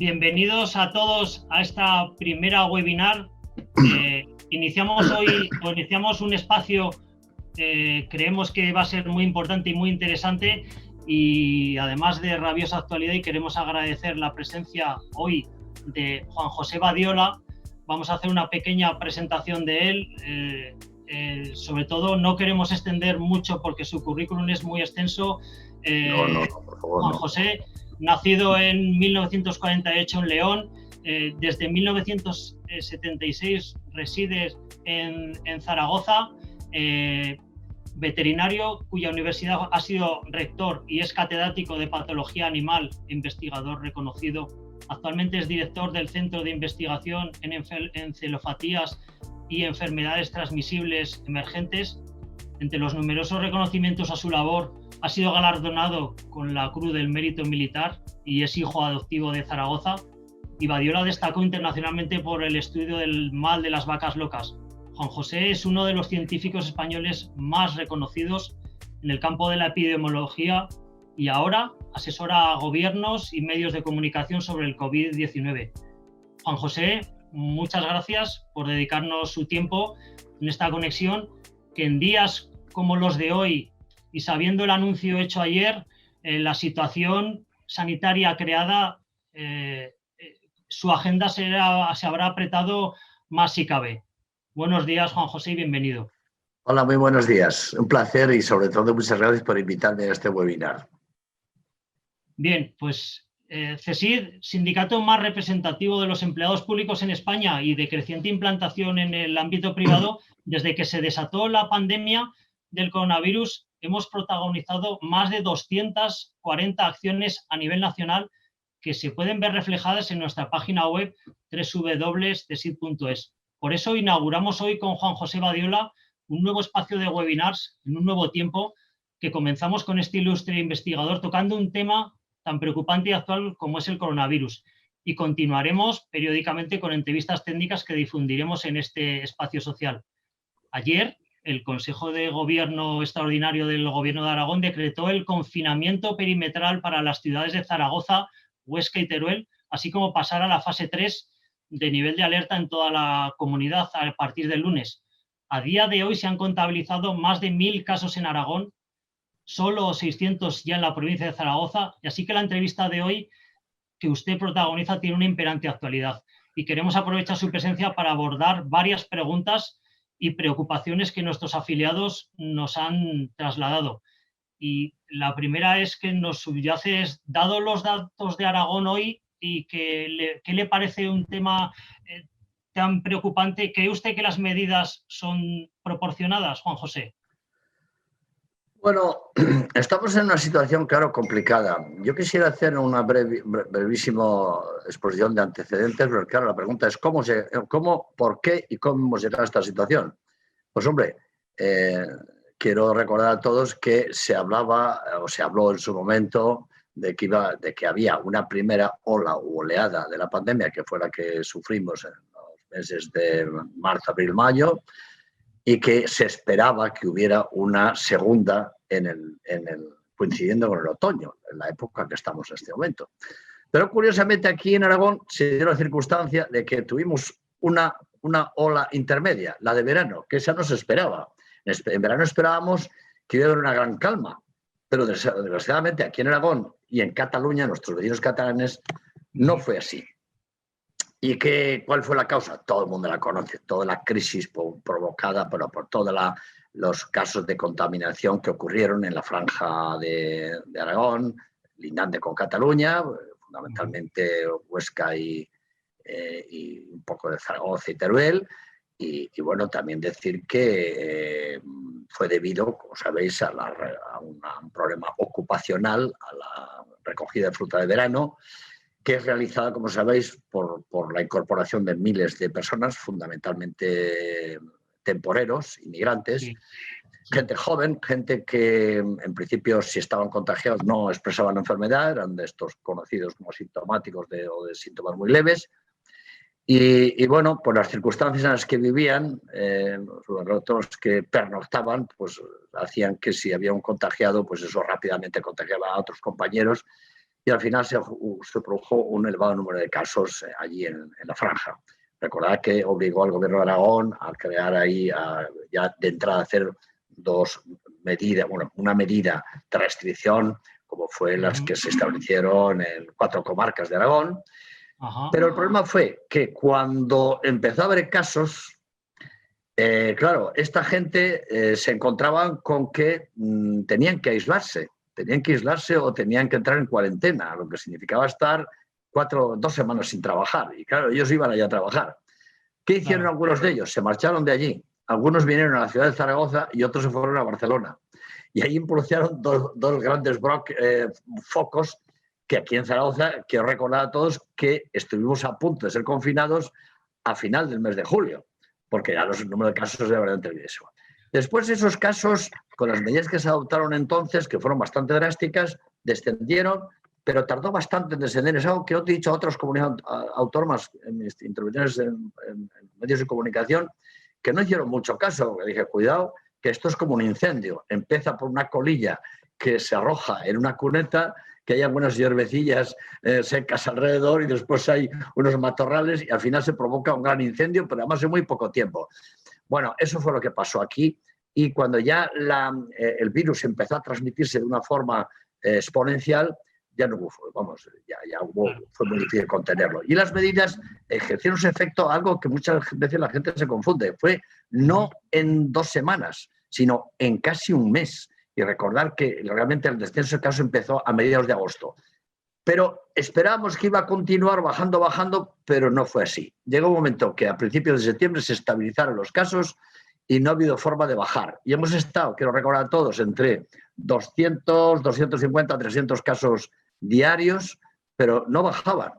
Bienvenidos a todos a esta primera webinar. Iniciamos un espacio que creemos que va a ser muy importante y muy interesante, y además de rabiosa actualidad, y queremos agradecer la presencia hoy de Juan José Badiola. Vamos a hacer una pequeña presentación de él. Sobre todo no queremos extender mucho porque su currículum es muy extenso. Por favor, Juan José, nacido en 1948 en León, desde 1976 reside en Zaragoza, veterinario cuya universidad ha sido rector y es catedrático de patología animal, investigador reconocido. Actualmente es director del Centro de Investigación en Encelopatías y Enfermedades Transmisibles Emergentes. Entre los numerosos reconocimientos a su labor, ha sido galardonado con la Cruz del Mérito Militar y es hijo adoptivo de Zaragoza. Y Badiola destacó internacionalmente por el estudio del mal de las vacas locas. Juan José es uno de los científicos españoles más reconocidos en el campo de la epidemiología y ahora asesora a gobiernos y medios de comunicación sobre el COVID-19. Juan José, muchas gracias por dedicarnos su tiempo en esta conexión, que en días como los de hoy y sabiendo el anuncio hecho ayer, la situación sanitaria creada, su agenda se habrá apretado más si cabe. Buenos días, Juan José, y bienvenido. Hola, muy buenos días. Un placer y sobre todo muchas gracias por invitarme a este webinar. Bien, pues CESID, sindicato más representativo de los empleados públicos en España y de creciente implantación en el ámbito privado, desde que se desató la pandemia del coronavirus, hemos protagonizado más de 240 acciones a nivel nacional que se pueden ver reflejadas en nuestra página web www.cesid.es. Por eso inauguramos hoy con Juan José Badiola un nuevo espacio de webinars en un nuevo tiempo, que comenzamos con este ilustre investigador tocando un tema tan preocupante y actual como es el coronavirus, y continuaremos periódicamente con entrevistas técnicas que difundiremos en este espacio social. Ayer, el Consejo de Gobierno Extraordinario del Gobierno de Aragón decretó el confinamiento perimetral para las ciudades de Zaragoza, Huesca y Teruel, así como pasar a la fase 3 de nivel de alerta en toda la comunidad a partir del lunes. A día de hoy se han contabilizado más de 1.000 casos en Aragón, solo 600 ya en la provincia de Zaragoza, y así que la entrevista de hoy que usted protagoniza tiene una imperante actualidad, y queremos aprovechar su presencia para abordar varias preguntas y preocupaciones que nuestros afiliados nos han trasladado. Y la primera es que nos subyace, dado los datos de Aragón hoy, y ¿qué le parece un tema tan preocupante? ¿Cree usted que las medidas son proporcionadas, Juan José? Bueno, estamos en una situación, claro, complicada. Yo quisiera hacer una brevísima exposición de antecedentes, pero claro, la pregunta es ¿cómo, por qué y cómo hemos llegado a esta situación? Pues hombre, quiero recordar a todos que se habló en su momento de que había una primera ola u oleada de la pandemia, que fue la que sufrimos en los meses de marzo, abril, mayo, y que se esperaba que hubiera una segunda coincidiendo con el otoño, en la época que estamos en este momento. Pero curiosamente aquí en Aragón se dio la circunstancia de que tuvimos una ola intermedia, la de verano, que esa no se esperaba. En verano esperábamos que iba a haber una gran calma, pero desgraciadamente aquí en Aragón y en Cataluña, nuestros vecinos catalanes, no fue así. ¿Y cuál fue la causa? Todo el mundo la conoce, toda la crisis provocada por todos los casos de contaminación que ocurrieron en la franja de Aragón, lindante con Cataluña, fundamentalmente Huesca y un poco de Zaragoza y Teruel. Y bueno, también decir que fue debido, como sabéis, a un problema ocupacional, a la recogida de fruta de verano, que es realizada, como sabéis, por la incorporación de miles de personas, fundamentalmente temporeros, inmigrantes, sí. Gente joven, gente que en principio, si estaban contagiados, no expresaban enfermedad, eran de estos conocidos como asintomáticos o de síntomas muy leves. Y bueno, por las circunstancias en las que vivían, los que pernoctaban, pues hacían que si había un contagiado, pues eso rápidamente contagiaba a otros compañeros, y al final se produjo un elevado número de casos allí en la franja. Recordad que obligó al gobierno de Aragón a crear ahí, ya de entrada, a hacer dos medidas, bueno, una medida de restricción, como fue las que se establecieron en 4 comarcas de Aragón. Pero el problema fue que cuando empezó a haber casos, claro, esta gente se encontraban con que tenían que aislarse o tenían que entrar en cuarentena, lo que significaba estar 2 semanas sin trabajar. Y claro, ellos iban allá a trabajar. ¿Qué hicieron algunos de ellos? Se marcharon de allí. Algunos vinieron a la ciudad de Zaragoza y otros se fueron a Barcelona. Y ahí impulsaron dos grandes focos que aquí en Zaragoza, quiero recordar a todos que estuvimos a punto de ser confinados a final del mes de julio, porque ya el número de casos era verdaderamente eso. Después esos casos, con las medidas que se adoptaron entonces, que fueron bastante drásticas, descendieron, pero tardó bastante en descender. Es algo que he dicho a otras comunidades autónomas en mis intervenciones en medios de comunicación, que no hicieron mucho caso. Que dije, cuidado, que esto es como un incendio. Empieza por una colilla que se arroja en una cuneta, que hay algunas hierbecillas secas alrededor y después hay unos matorrales y al final se provoca un gran incendio, pero además en muy poco tiempo. Bueno, eso fue lo que pasó aquí y cuando ya el virus empezó a transmitirse de una forma exponencial, ya no hubo, fue muy difícil contenerlo. Y las medidas ejercieron su efecto, algo que muchas veces la gente se confunde. Fue no en 2 semanas, sino en casi un mes. Y recordar que realmente el descenso de casos empezó a mediados de agosto. Pero esperábamos que iba a continuar bajando, pero no fue así. Llegó un momento que a principios de septiembre se estabilizaron los casos y no ha habido forma de bajar. Y hemos estado, quiero recordar a todos, entre 200, 250, 300 casos diarios, pero no bajaban.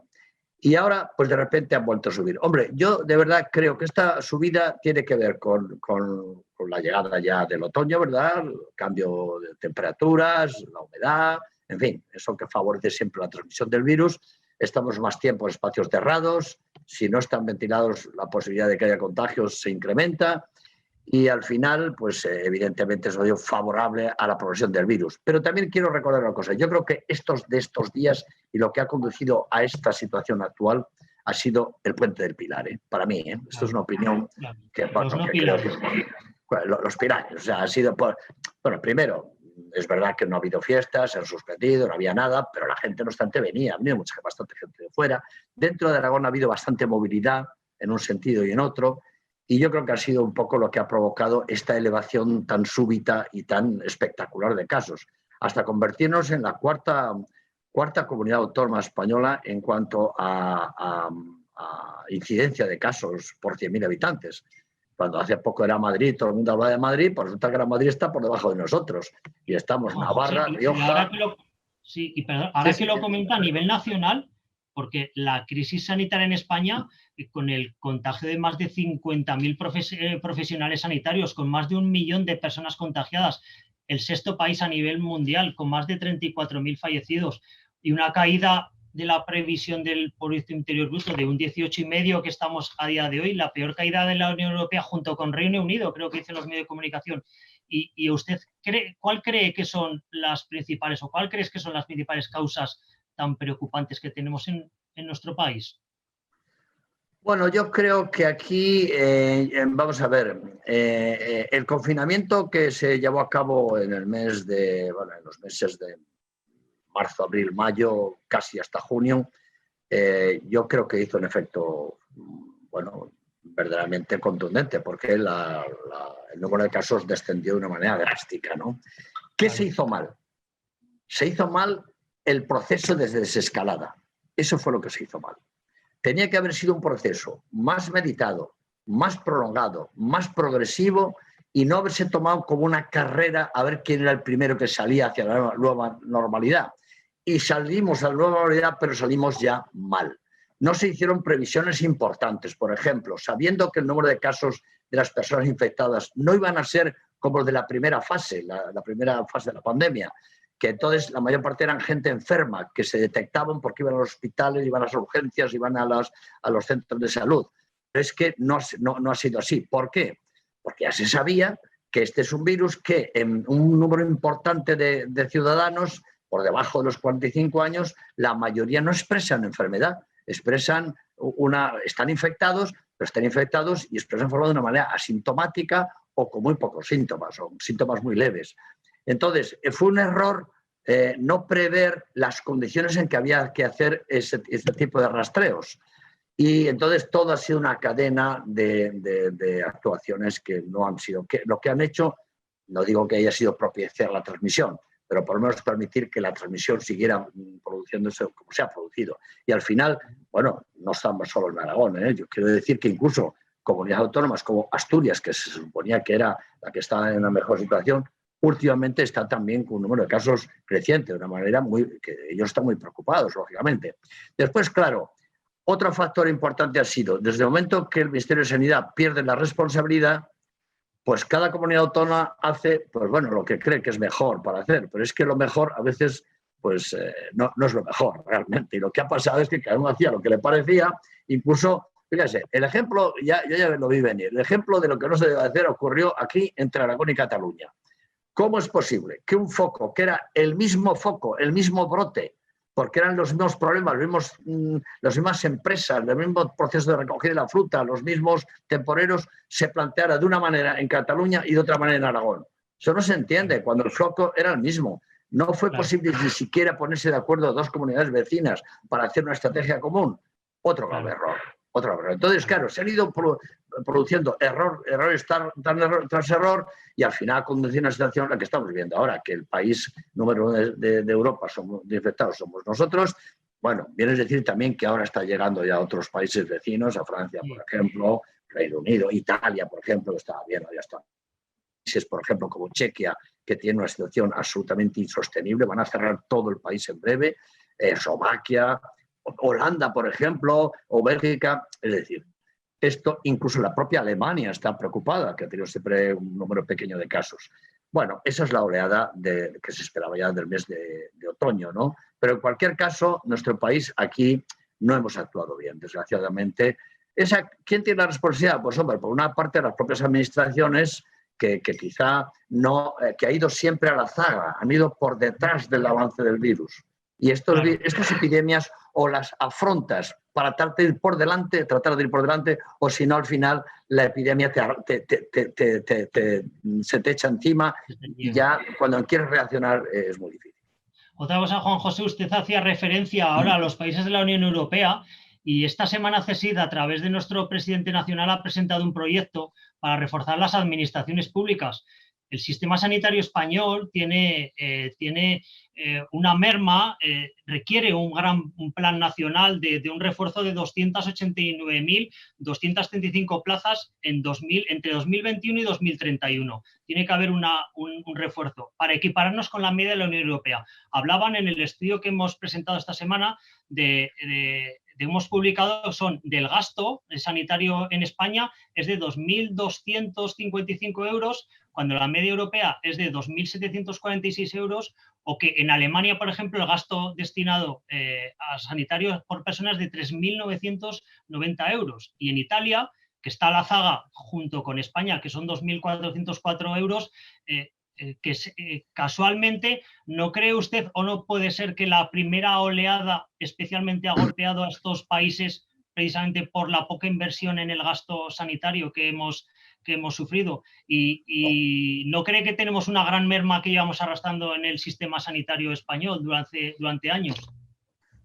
Y ahora, pues de repente han vuelto a subir. Hombre, yo de verdad creo que esta subida tiene que ver con la llegada ya del otoño, ¿verdad? El cambio de temperaturas, la humedad, en fin, eso que favorece siempre la transmisión del virus. Estamos más tiempo en espacios cerrados. Si no están ventilados, la posibilidad de que haya contagios se incrementa. Y al final, pues evidentemente es algo favorable a la progresión del virus. Pero también quiero recordar una cosa. Yo creo que estos días y lo que ha conducido a esta situación actual ha sido el puente del Pilar. Para mí, esto es una opinión que, bueno, que creo que los pilares. O sea, ha sido bueno, primero, es verdad que no ha habido fiestas, se han suspendido, no había nada, pero la gente no obstante venía, ha venido bastante gente de fuera. Dentro de Aragón ha habido bastante movilidad en un sentido y en otro. Y yo creo que ha sido un poco lo que ha provocado esta elevación tan súbita y tan espectacular de casos, hasta convertirnos en la cuarta comunidad autónoma española en cuanto a incidencia de casos por 100.000 habitantes. Cuando hace poco era Madrid, todo el mundo hablaba de Madrid, pues resulta que Madrid está por debajo de nosotros. Y estamos Navarra, Rioja... Ahora que lo comenta a nivel nacional, porque la crisis sanitaria en España, con el contagio de más de 50.000 profesionales sanitarios, con más de 1 millón de personas contagiadas, el 6º país a nivel mundial, con más de 34.000 fallecidos y una caída de la previsión del Producto Interior Bruto de un 18,5 que estamos a día de hoy, la peor caída de la Unión Europea junto con Reino Unido, creo que dicen los medios de comunicación. ¿Y usted cuál cree que son las principales o cuál crees que son las principales causas tan preocupantes que tenemos en nuestro país? Bueno, yo creo que aquí, vamos a ver, el confinamiento que se llevó a cabo en los meses de marzo, abril, mayo, casi hasta junio, yo creo que hizo un efecto, bueno, verdaderamente contundente, porque el número de casos descendió de una manera drástica, ¿no? ¿Qué se hizo mal? Se hizo mal el proceso de desescalada. Eso fue lo que se hizo mal. Tenía que haber sido un proceso más meditado, más prolongado, más progresivo y no haberse tomado como una carrera a ver quién era el primero que salía hacia la nueva normalidad. Y salimos a la nueva normalidad, pero salimos ya mal. No se hicieron previsiones importantes. Por ejemplo, sabiendo que el número de casos de las personas infectadas no iban a ser como los de la primera fase, la primera fase de la pandemia, que entonces la mayor parte eran gente enferma, que se detectaban porque iban a los hospitales, iban a las urgencias, iban a los centros de salud. Pero es que no ha sido así. ¿Por qué? Porque ya se sabía que este es un virus que en un número importante de ciudadanos por debajo de los 45 años, la mayoría no expresan enfermedad, están infectados, pero están infectados y expresan enfermedad de una manera asintomática o con muy pocos síntomas, o síntomas muy leves. Entonces, fue un error no prever las condiciones en que había que hacer este tipo de rastreos. Y entonces todo ha sido una cadena de actuaciones que no han sido, lo que han hecho, no digo que haya sido propiciar la transmisión, pero por lo menos permitir que la transmisión siguiera produciéndose como se ha producido. Y al final, bueno, no estamos solo en Aragón, ¿eh? Yo quiero decir que incluso comunidades autónomas como Asturias, que se suponía que era la que estaba en una mejor situación, últimamente está también con un número de casos creciente, de una manera que ellos están muy preocupados, lógicamente. Después, claro, otro factor importante ha sido, desde el momento que el Ministerio de Sanidad pierde la responsabilidad, pues cada comunidad autónoma hace, pues bueno, lo que cree que es mejor para hacer, pero es que lo mejor a veces pues no es lo mejor realmente. Y lo que ha pasado es que cada uno hacía lo que le parecía, incluso, fíjese, el ejemplo, yo ya lo vi venir, el ejemplo de lo que no se debe hacer ocurrió aquí entre Aragón y Cataluña. ¿Cómo es posible que un foco, que era el mismo foco, el mismo brote, porque eran los mismos problemas, las mismas empresas, el mismo proceso de recogida de la fruta, los mismos temporeros, se planteara de una manera en Cataluña y de otra manera en Aragón? Eso no se entiende, cuando el foco era el mismo. No fue posible ni siquiera ponerse de acuerdo dos comunidades vecinas para hacer una estrategia común. Otro grave error. Entonces, claro, se han ido produciendo errores tras error y al final conducido a una situación en la que estamos viviendo ahora, que el país número 1 de Europa de infectados somos nosotros. Bueno, viene a decir también que ahora está llegando ya a otros países vecinos, a Francia, por ejemplo, Reino Unido, Italia, por ejemplo, que estaba bien, ya está. Países, por ejemplo, como Chequia, que tiene una situación absolutamente insostenible, van a cerrar todo el país en breve, Eslovaquia, Holanda, por ejemplo, o Bélgica. Es decir, esto, incluso la propia Alemania está preocupada, que ha tenido siempre un número pequeño de casos. Bueno, esa es la oleada que se esperaba ya del mes de otoño, ¿no? Pero en cualquier caso, nuestro país aquí no hemos actuado bien, desgraciadamente. ¿Quién tiene la responsabilidad? Pues hombre, por una parte las propias administraciones que quizá no, que ha ido siempre a la zaga, han ido por detrás del avance del virus. Y estas epidemias o las afrontas para tratar de ir por delante, o si no, al final la epidemia se te echa encima y ya cuando quieres reaccionar es muy difícil. Otra cosa, Juan José, usted hacía referencia ahora a los países de la Unión Europea y esta semana CSIC, a través de nuestro presidente nacional, ha presentado un proyecto para reforzar las administraciones públicas. El sistema sanitario español tiene una merma, requiere un plan nacional de un refuerzo de 289.235 plazas entre 2021 y 2031. Tiene que haber un refuerzo para equipararnos con la media de la Unión Europea. Hablaban en el estudio que hemos presentado esta semana hemos publicado, del gasto sanitario en España es de 2.255 euros, cuando la media europea es de 2.746 euros, o que en Alemania, por ejemplo, el gasto destinado a sanitario por persona es de 3.990 euros. Y en Italia, que está a la zaga junto con España, que son 2.404 euros, casualmente, ¿no cree usted o no puede ser que la primera oleada especialmente ha golpeado a estos países precisamente por la poca inversión en el gasto sanitario que hemos sufrido? ¿Y no cree que tenemos una gran merma que llevamos arrastrando en el sistema sanitario español durante años?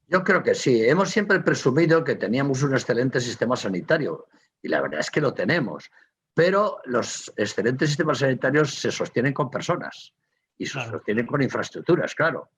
Yo creo que sí. Hemos siempre presumido que teníamos un excelente sistema sanitario y la verdad es que lo tenemos. Pero los excelentes sistemas sanitarios se sostienen con personas y se sostienen con infraestructuras, claro.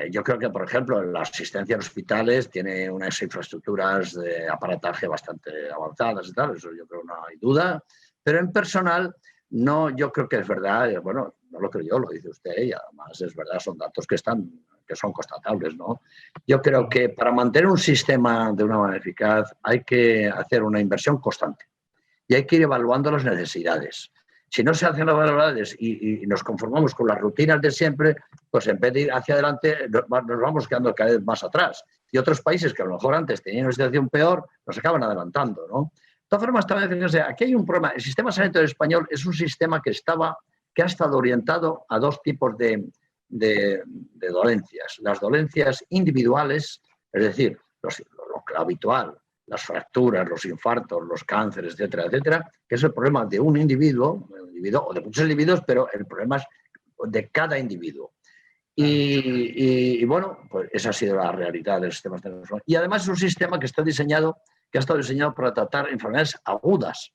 Yo creo que, por ejemplo, la asistencia en hospitales tiene unas infraestructuras de aparataje bastante avanzadas y tal, eso yo creo que no hay duda. Pero en personal, no, yo creo que es verdad, bueno, no lo creo yo, lo dice usted, y además es verdad, son datos que son constatables, ¿no? Yo creo que para mantener un sistema de una manera eficaz hay que hacer una inversión constante. Y hay que ir evaluando las necesidades. Si no se hacen las evaluaciones y nos conformamos con las rutinas de siempre, pues en vez de ir hacia adelante nos vamos quedando cada vez más atrás. Y otros países que a lo mejor antes tenían una situación peor, nos acaban adelantando, ¿no? De todas formas, también fíjense, aquí hay un problema. El sistema sanitario español es un sistema que ha estado orientado a dos tipos de de dolencias. Las dolencias individuales, es decir, lo habitual, las fracturas, los infartos, los cánceres, etcétera, etcétera, que es el problema de un individuo o de muchos individuos, pero el problema es de cada individuo. Y bueno, pues esa ha sido la realidad del sistema de salud. Y además es un sistema que ha estado diseñado para tratar enfermedades agudas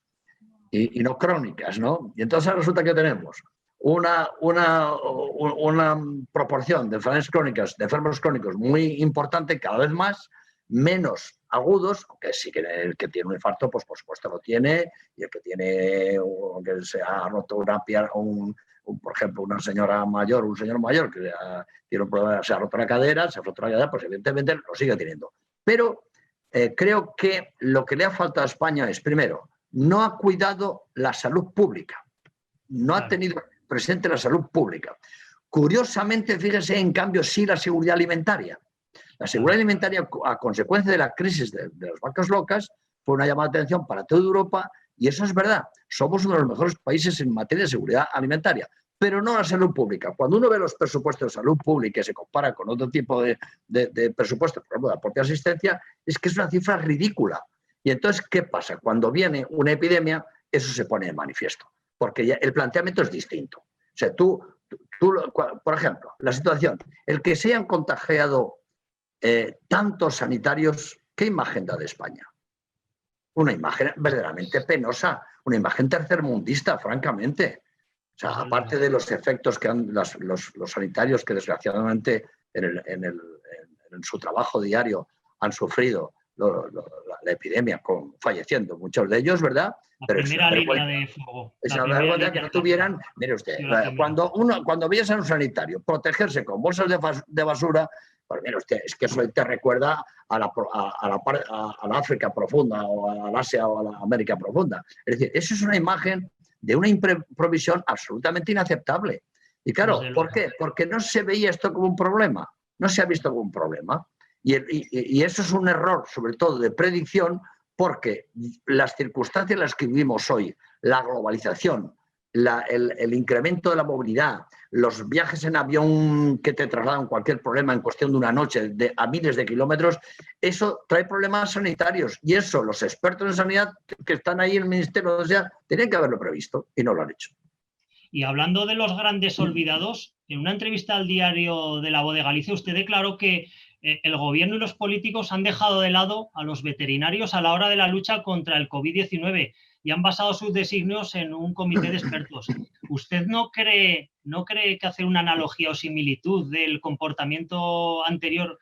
y no crónicas, ¿no? Y entonces resulta que tenemos una proporción de enfermedades crónicas, de enfermos crónicos muy importante, cada vez más, menos agudos, aunque sí que el que tiene un infarto, pues por supuesto lo tiene, y el que tiene, que se ha roto una pierna, por ejemplo, una señora mayor, un señor mayor que tiene un problema, se ha roto la cadera, pues evidentemente lo sigue teniendo. Pero creo que lo que le ha faltado a España es, primero, no ha cuidado la salud pública, no ha tenido presente la salud pública. Curiosamente, fíjese, en cambio, sí la seguridad alimentaria. La seguridad alimentaria, a consecuencia de la crisis de las vacas locas, fue una llamada de atención para toda Europa, y eso es verdad. Somos uno de los mejores países en materia de seguridad alimentaria, pero no la salud pública. Cuando uno ve los presupuestos de salud pública y se compara con otro tipo de presupuestos, por ejemplo, de la propia asistencia, es que es una cifra ridícula. Y entonces, ¿qué pasa? Cuando viene una epidemia, eso se pone de manifiesto, porque ya el planteamiento es distinto. O sea, por ejemplo, la situación, el que se hayan contagiado tantos sanitarios, ¿qué imagen da de España? Una imagen verdaderamente penosa, una imagen tercermundista, francamente. O sea, aparte de los efectos que han los sanitarios que desgraciadamente en su trabajo diario han sufrido la epidemia, falleciendo muchos de ellos, ¿verdad? La pero primera línea de fuego. Es una vergüenza que no tuvieran. Mire usted, cuando veías a un sanitario protegerse con bolsas de basura, pues mire usted, es que eso te recuerda a la África profunda, o al Asia o a la América profunda. Es decir, eso es una imagen de una improvisión absolutamente inaceptable. Y claro, ¿por qué? Porque no se veía esto como un problema, no se ha visto como un problema. Y eso es un error, sobre todo de predicción, porque las circunstancias en las que vivimos hoy, la globalización, el incremento de la movilidad, los viajes en avión que te trasladan cualquier problema en cuestión de una noche a miles de kilómetros, eso trae problemas sanitarios. Y eso los expertos en sanidad que están ahí en el Ministerio de Sanidad tenían que haberlo previsto y no lo han hecho. Y hablando de los grandes olvidados, en una entrevista al diario de La Voz de Galicia, usted declaró que el gobierno y los políticos han dejado de lado a los veterinarios a la hora de la lucha contra el COVID-19 y han basado sus designios en un comité de expertos. ¿Usted no cree que hacer una analogía o similitud del comportamiento anterior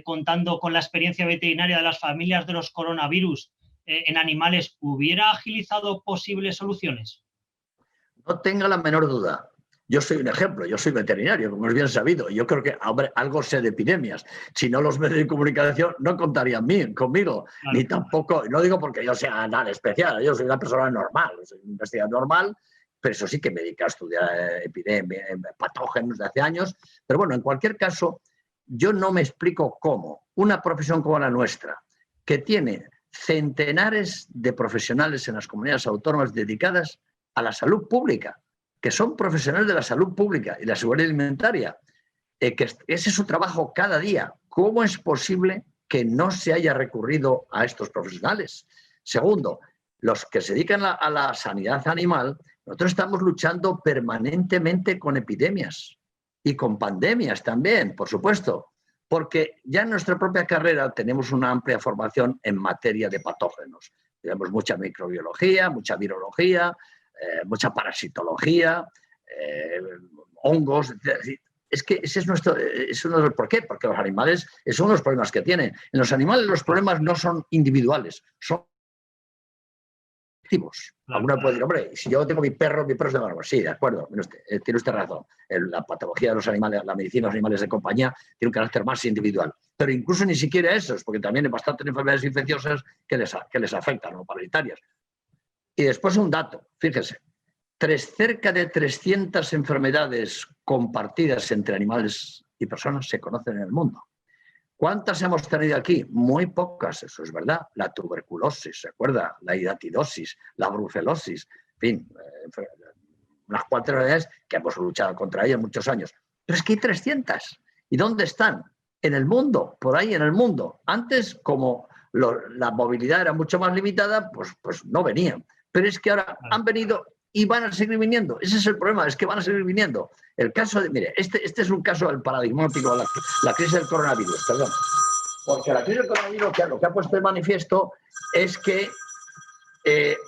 contando con la experiencia veterinaria de las familias de los coronavirus en animales hubiera agilizado posibles soluciones? No tenga la menor duda. Yo soy un ejemplo, yo soy veterinario, como es bien sabido. Yo creo que algo sé de epidemias. Si no, los medios de comunicación no contarían conmigo. Claro. Ni tampoco, no digo porque yo sea nada especial, yo soy una persona normal, soy un investigador normal, pero eso sí que me dedico a estudiar epidemias, patógenos de hace años. Pero bueno, en cualquier caso, yo no me explico cómo una profesión como la nuestra, que tiene centenares de profesionales en las comunidades autónomas dedicadas a la salud pública, que son profesionales de la salud pública y la seguridad alimentaria, que ese es su trabajo cada día. ¿Cómo es posible que no se haya recurrido a estos profesionales? Segundo, los que se dedican a la sanidad animal, nosotros estamos luchando permanentemente con epidemias y con pandemias también, por supuesto, porque ya en nuestra propia carrera tenemos una amplia formación en materia de patógenos. Tenemos mucha microbiología, mucha virología, mucha parasitología, hongos. Es que ese es uno de los. ¿Por qué? Porque los animales, esos son los problemas que tienen. En los animales los problemas no son individuales, son colectivos. Alguno puede decir, hombre, si yo tengo mi perro es de barba. Sí, de acuerdo, tiene usted razón. La patología de los animales, la medicina de los animales de compañía tiene un carácter más individual. Pero incluso ni siquiera esos, porque también hay bastantes enfermedades infecciosas que les afectan, o parasitarias. Y después un dato, fíjese, cerca de 300 enfermedades compartidas entre animales y personas se conocen en el mundo. ¿Cuántas hemos tenido aquí? Muy pocas, eso es verdad. La tuberculosis, ¿se acuerda? La hidatidosis, la brucelosis, en fin, unas cuantas enfermedades que hemos luchado contra ellas muchos años. Pero es que hay 300. ¿Y dónde están? En el mundo, por ahí en el mundo. Antes, como la movilidad era mucho más limitada, pues no venían. Pero es que ahora han venido y van a seguir viniendo. Ese es el problema, es que van a seguir viniendo. El caso de, mire, este es un caso paradigmático, la crisis del coronavirus, perdón. Porque la crisis del coronavirus, lo que ha puesto de manifiesto es que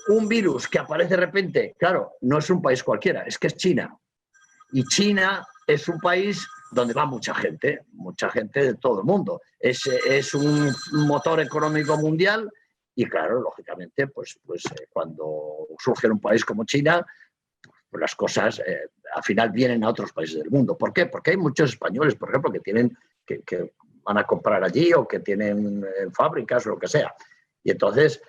un virus que aparece de repente, claro, no es un país cualquiera, es que es China. Y China es un país donde va mucha gente de todo el mundo. Es un motor económico mundial y, claro, lógicamente, cuando surge un país como China, pues las cosas al final vienen a otros países del mundo. ¿Por qué? Porque hay muchos españoles, por ejemplo, que van a comprar allí o que tienen fábricas o lo que sea. Y entonces,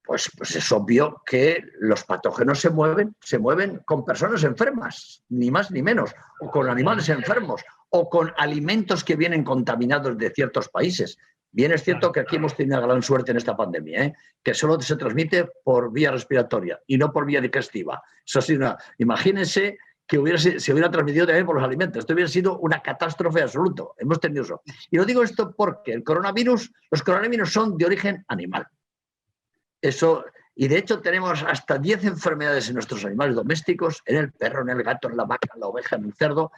pues es obvio que los patógenos se mueven con personas enfermas, ni más ni menos, o con animales enfermos, o con alimentos que vienen contaminados de ciertos países. Bien es cierto que aquí hemos tenido una gran suerte en esta pandemia, que solo se transmite por vía respiratoria y no por vía digestiva. Eso sí, imagínense que se hubiera transmitido también por los alimentos. Esto hubiera sido una catástrofe absoluta. Hemos tenido eso. Y lo digo esto porque los coronavirus son de origen animal. Eso, y de hecho tenemos hasta 10 enfermedades en nuestros animales domésticos, en el perro, en el gato, en la vaca, en la oveja, en el cerdo,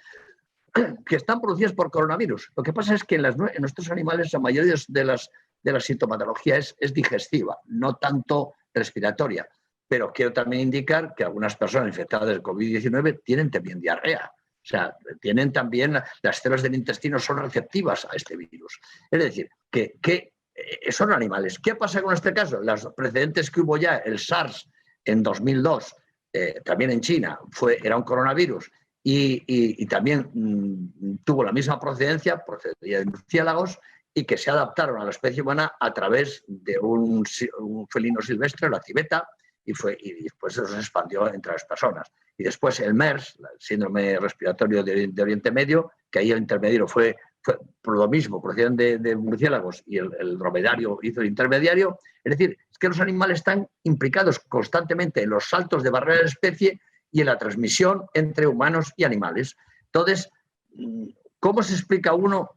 que están producidas por coronavirus. Lo que pasa es que en nuestros animales la mayoría de la sintomatología es digestiva, no tanto respiratoria. Pero quiero también indicar que algunas personas infectadas del COVID-19 tienen también diarrea. O sea, tienen también, las células del intestino son receptivas a este virus. Es decir, que son animales. ¿Qué pasa con este caso? Los precedentes que hubo ya, el SARS en 2002, también en China, era un coronavirus y también tuvo la misma procedencia, procedía de murciélagos, y que se adaptaron a la especie humana a través de un felino silvestre, la civeta, y después eso se expandió entre las personas. Y después el MERS, el síndrome respiratorio de Oriente Medio, que ahí el intermediario fue por lo mismo, procedían de murciélagos y el dromedario hizo el intermediario. Es decir, es que los animales están implicados constantemente en los saltos de barrera de especie y en la transmisión entre humanos y animales. Entonces, ¿cómo se explica uno,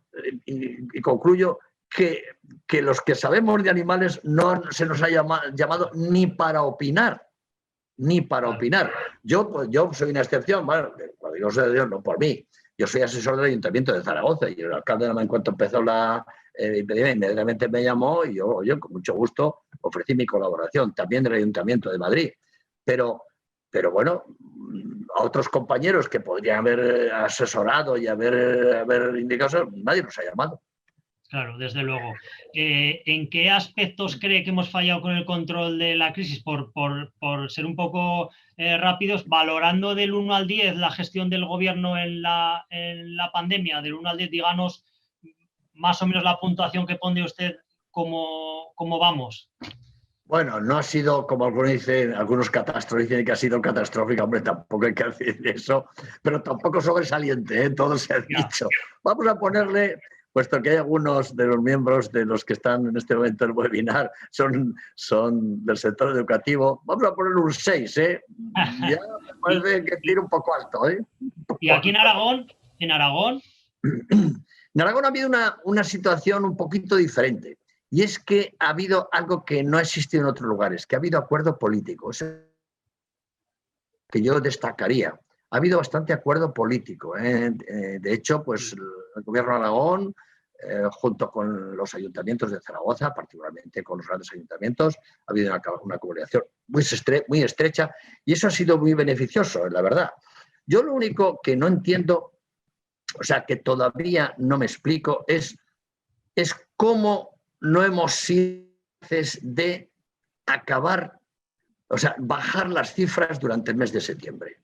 y concluyo, que los que sabemos de animales no se nos ha llamado ni para opinar? Ni para opinar. Yo soy una excepción, bueno, cuando digo soy Dios, no por mí. Yo soy asesor del Ayuntamiento de Zaragoza y el alcalde, en cuanto empezó la epidemia, inmediatamente me llamó y yo con mucho gusto ofrecí mi colaboración, también del Ayuntamiento de Madrid. Pero bueno, a otros compañeros que podrían haber asesorado y haber indicado, nadie nos ha llamado. Claro, desde luego. ¿En qué aspectos cree que hemos fallado con el control de la crisis? Por ser un poco rápidos, valorando del 1 al 10 la gestión del gobierno en la pandemia, del 1 al 10, díganos más o menos la puntuación que pone usted, cómo vamos. Bueno, no ha sido, como algunos dicen, algunos catástrofes dicen que ha sido catastrófica, hombre, tampoco hay que decir eso, pero tampoco sobresaliente, todo se ha dicho. Vamos a ponerle, puesto que hay algunos de los miembros de los que están en este momento en el webinar, son del sector educativo, vamos a ponerle un 6, Ya me parece que tira un poco alto, ¿Y aquí en Aragón? ¿En Aragón? En Aragón ha habido una situación un poquito diferente. Y es que ha habido algo que no ha existido en otros lugares, que ha habido acuerdo político. Eso que yo destacaría. Ha habido bastante acuerdo político. De hecho, pues el gobierno de Aragón, junto con los ayuntamientos de Zaragoza, particularmente con los grandes ayuntamientos, ha habido una colaboración muy estrecha y eso ha sido muy beneficioso, la verdad. Yo lo único que no entiendo, o sea, que todavía no me explico, es cómo no hemos sido capaces de acabar, o sea, bajar las cifras durante el mes de septiembre.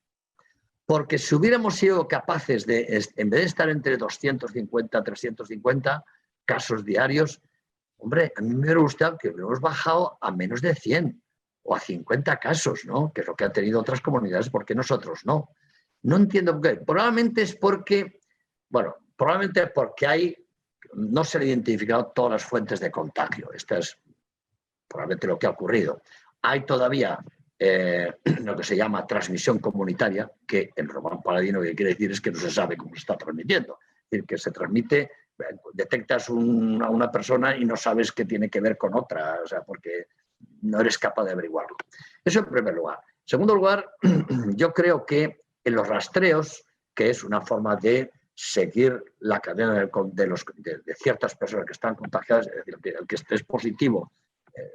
Porque si hubiéramos sido capaces de, en vez de estar entre 250, 350 casos diarios, hombre, a mí me hubiera gustado que hubiéramos bajado a menos de 100 o a 50 casos, ¿no? Que es lo que han tenido otras comunidades, ¿por qué nosotros no? No entiendo por qué. Probablemente es porque, no se han identificado todas las fuentes de contagio. Esto es probablemente lo que ha ocurrido. Hay todavía lo que se llama transmisión comunitaria, que en Román Paladino lo que quiere decir es que no se sabe cómo se está transmitiendo. Es decir, que se transmite, detectas a una persona y no sabes qué tiene que ver con otra, o sea, porque no eres capaz de averiguarlo. Eso en primer lugar. En segundo lugar, yo creo que en los rastreos, que es una forma de seguir la cadena de ciertas personas que están contagiadas, es decir, que el que esté positivo,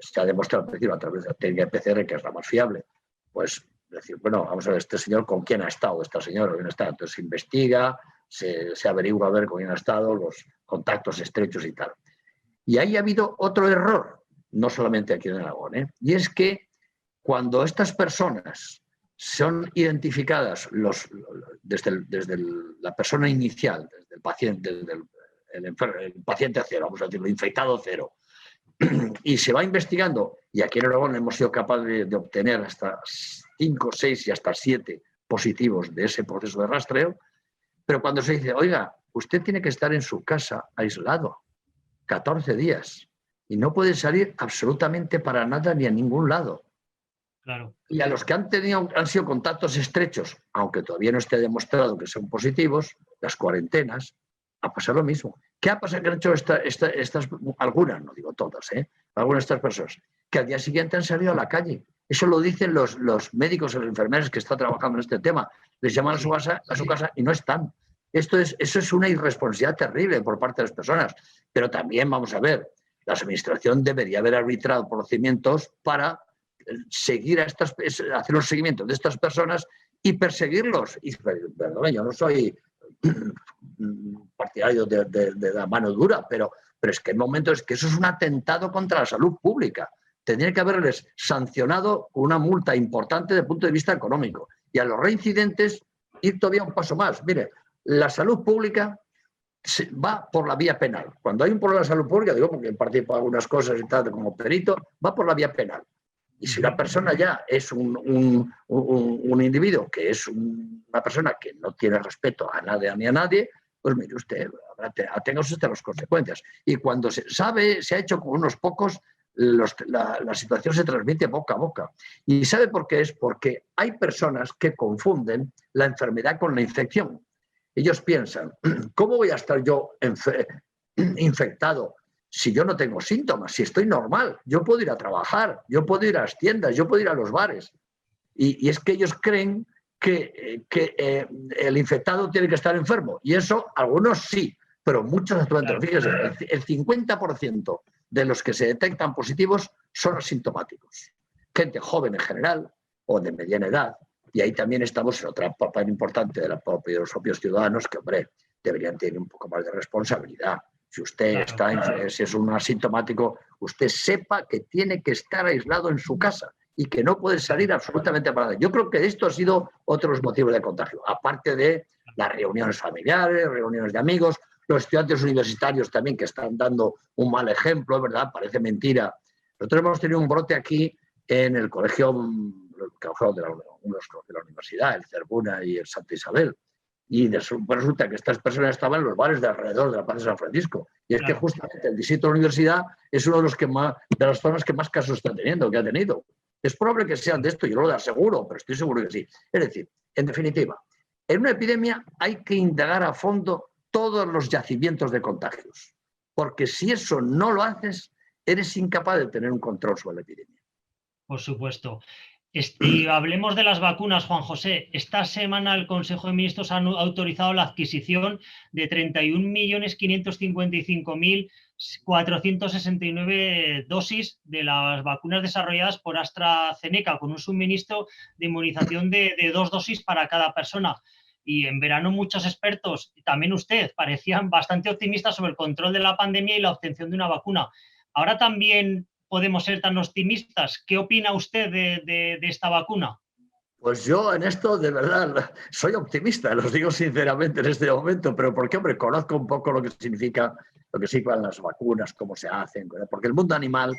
se ha demostrado a través de la técnica de PCR, que es la más fiable, pues decir, bueno, vamos a ver, este señor con quién ha estado, esta señora con quién ha estado. Entonces se investiga, se averigua a ver con quién ha estado, los contactos estrechos y tal. Y ahí ha habido otro error, no solamente aquí en Aragón, y es que cuando estas personas son identificadas desde la persona inicial, desde el paciente, el paciente cero, vamos a decirlo, infectado cero, y se va investigando, y aquí en Aragón hemos sido capaces de obtener hasta 5, 6 y hasta 7 positivos de ese proceso de rastreo, pero cuando se dice, oiga, usted tiene que estar en su casa aislado 14 días y no puede salir absolutamente para nada ni a ningún lado. Claro. Y a los que han sido contactos estrechos, aunque todavía no esté demostrado que son positivos, las cuarentenas, ha pasado lo mismo. ¿Qué ha pasado que han hecho estas, algunas, no digo todas, algunas de estas personas, que al día siguiente han salido a la calle? Eso lo dicen los médicos y los enfermeros que están trabajando en este tema. Les llaman a su casa y no están. Eso es una irresponsabilidad terrible por parte de las personas. Pero también, vamos a ver, la administración debería haber arbitrado procedimientos para seguir hacer los seguimientos de estas personas y perseguirlos. Y, perdón, yo no soy partidario de la mano dura, pero es que hay momentos que eso es un atentado contra la salud pública. Tendría que haberles sancionado con una multa importante desde el punto de vista económico. Y a los reincidentes, ir todavía un paso más. Mire, la salud pública va por la vía penal. Cuando hay un problema de salud pública, digo, porque participo en algunas cosas y tal, como perito, va por la vía penal. Y si una persona ya es un individuo que es una persona que no tiene respeto a nadie ni a nadie, pues mire usted, aténgase usted a las consecuencias. Y cuando se ha hecho con unos pocos, la situación se transmite boca a boca. ¿Y sabe por qué es? Porque hay personas que confunden la enfermedad con la infección. Ellos piensan, ¿cómo voy a estar yo infectado si yo no tengo síntomas? Si estoy normal, yo puedo ir a trabajar, yo puedo ir a las tiendas, yo puedo ir a los bares. Y es que ellos creen que el infectado tiene que estar enfermo. Y eso, algunos sí, pero muchos actualmente. Fíjese, el 50% de los que se detectan positivos son asintomáticos. Gente joven en general o de mediana edad. Y ahí también estamos en otra parte importante de los propios ciudadanos que, hombre, deberían tener un poco más de responsabilidad. Si usted si es un asintomático, usted sepa que tiene que estar aislado en su casa y que no puede salir absolutamente para nada. Yo creo que esto ha sido otros motivos de contagio, aparte de las reuniones familiares, reuniones de amigos, los estudiantes universitarios también que están dando un mal ejemplo, ¿verdad? Parece mentira. Nosotros hemos tenido un brote aquí en el colegio de la universidad, el Cervuna y el Santa Isabel. Y resulta que estas personas estaban en los bares de alrededor de la Plaza de San Francisco. Y es que justamente el distrito de la universidad es uno de las zonas que más casos está teniendo, que ha tenido. Es probable que sean de esto, yo no lo aseguro, pero estoy seguro que sí. Es decir, en definitiva, en una epidemia hay que indagar a fondo todos los yacimientos de contagios. Porque si eso no lo haces, eres incapaz de tener un control sobre la epidemia. Por supuesto. Y hablemos de las vacunas, Juan José. Esta semana el Consejo de Ministros ha autorizado la adquisición de 31.555.469 dosis de las vacunas desarrolladas por AstraZeneca, con un suministro de inmunización de 2 dosis para cada persona. Y en verano muchos expertos, también usted, parecían bastante optimistas sobre el control de la pandemia y la obtención de una vacuna. Ahora también podemos ser tan optimistas. ¿Qué opina usted de esta vacuna? Pues yo en esto, de verdad, soy optimista, los digo sinceramente en este momento, pero porque, hombre, conozco un poco lo que significan las vacunas, cómo se hacen, porque el mundo animal...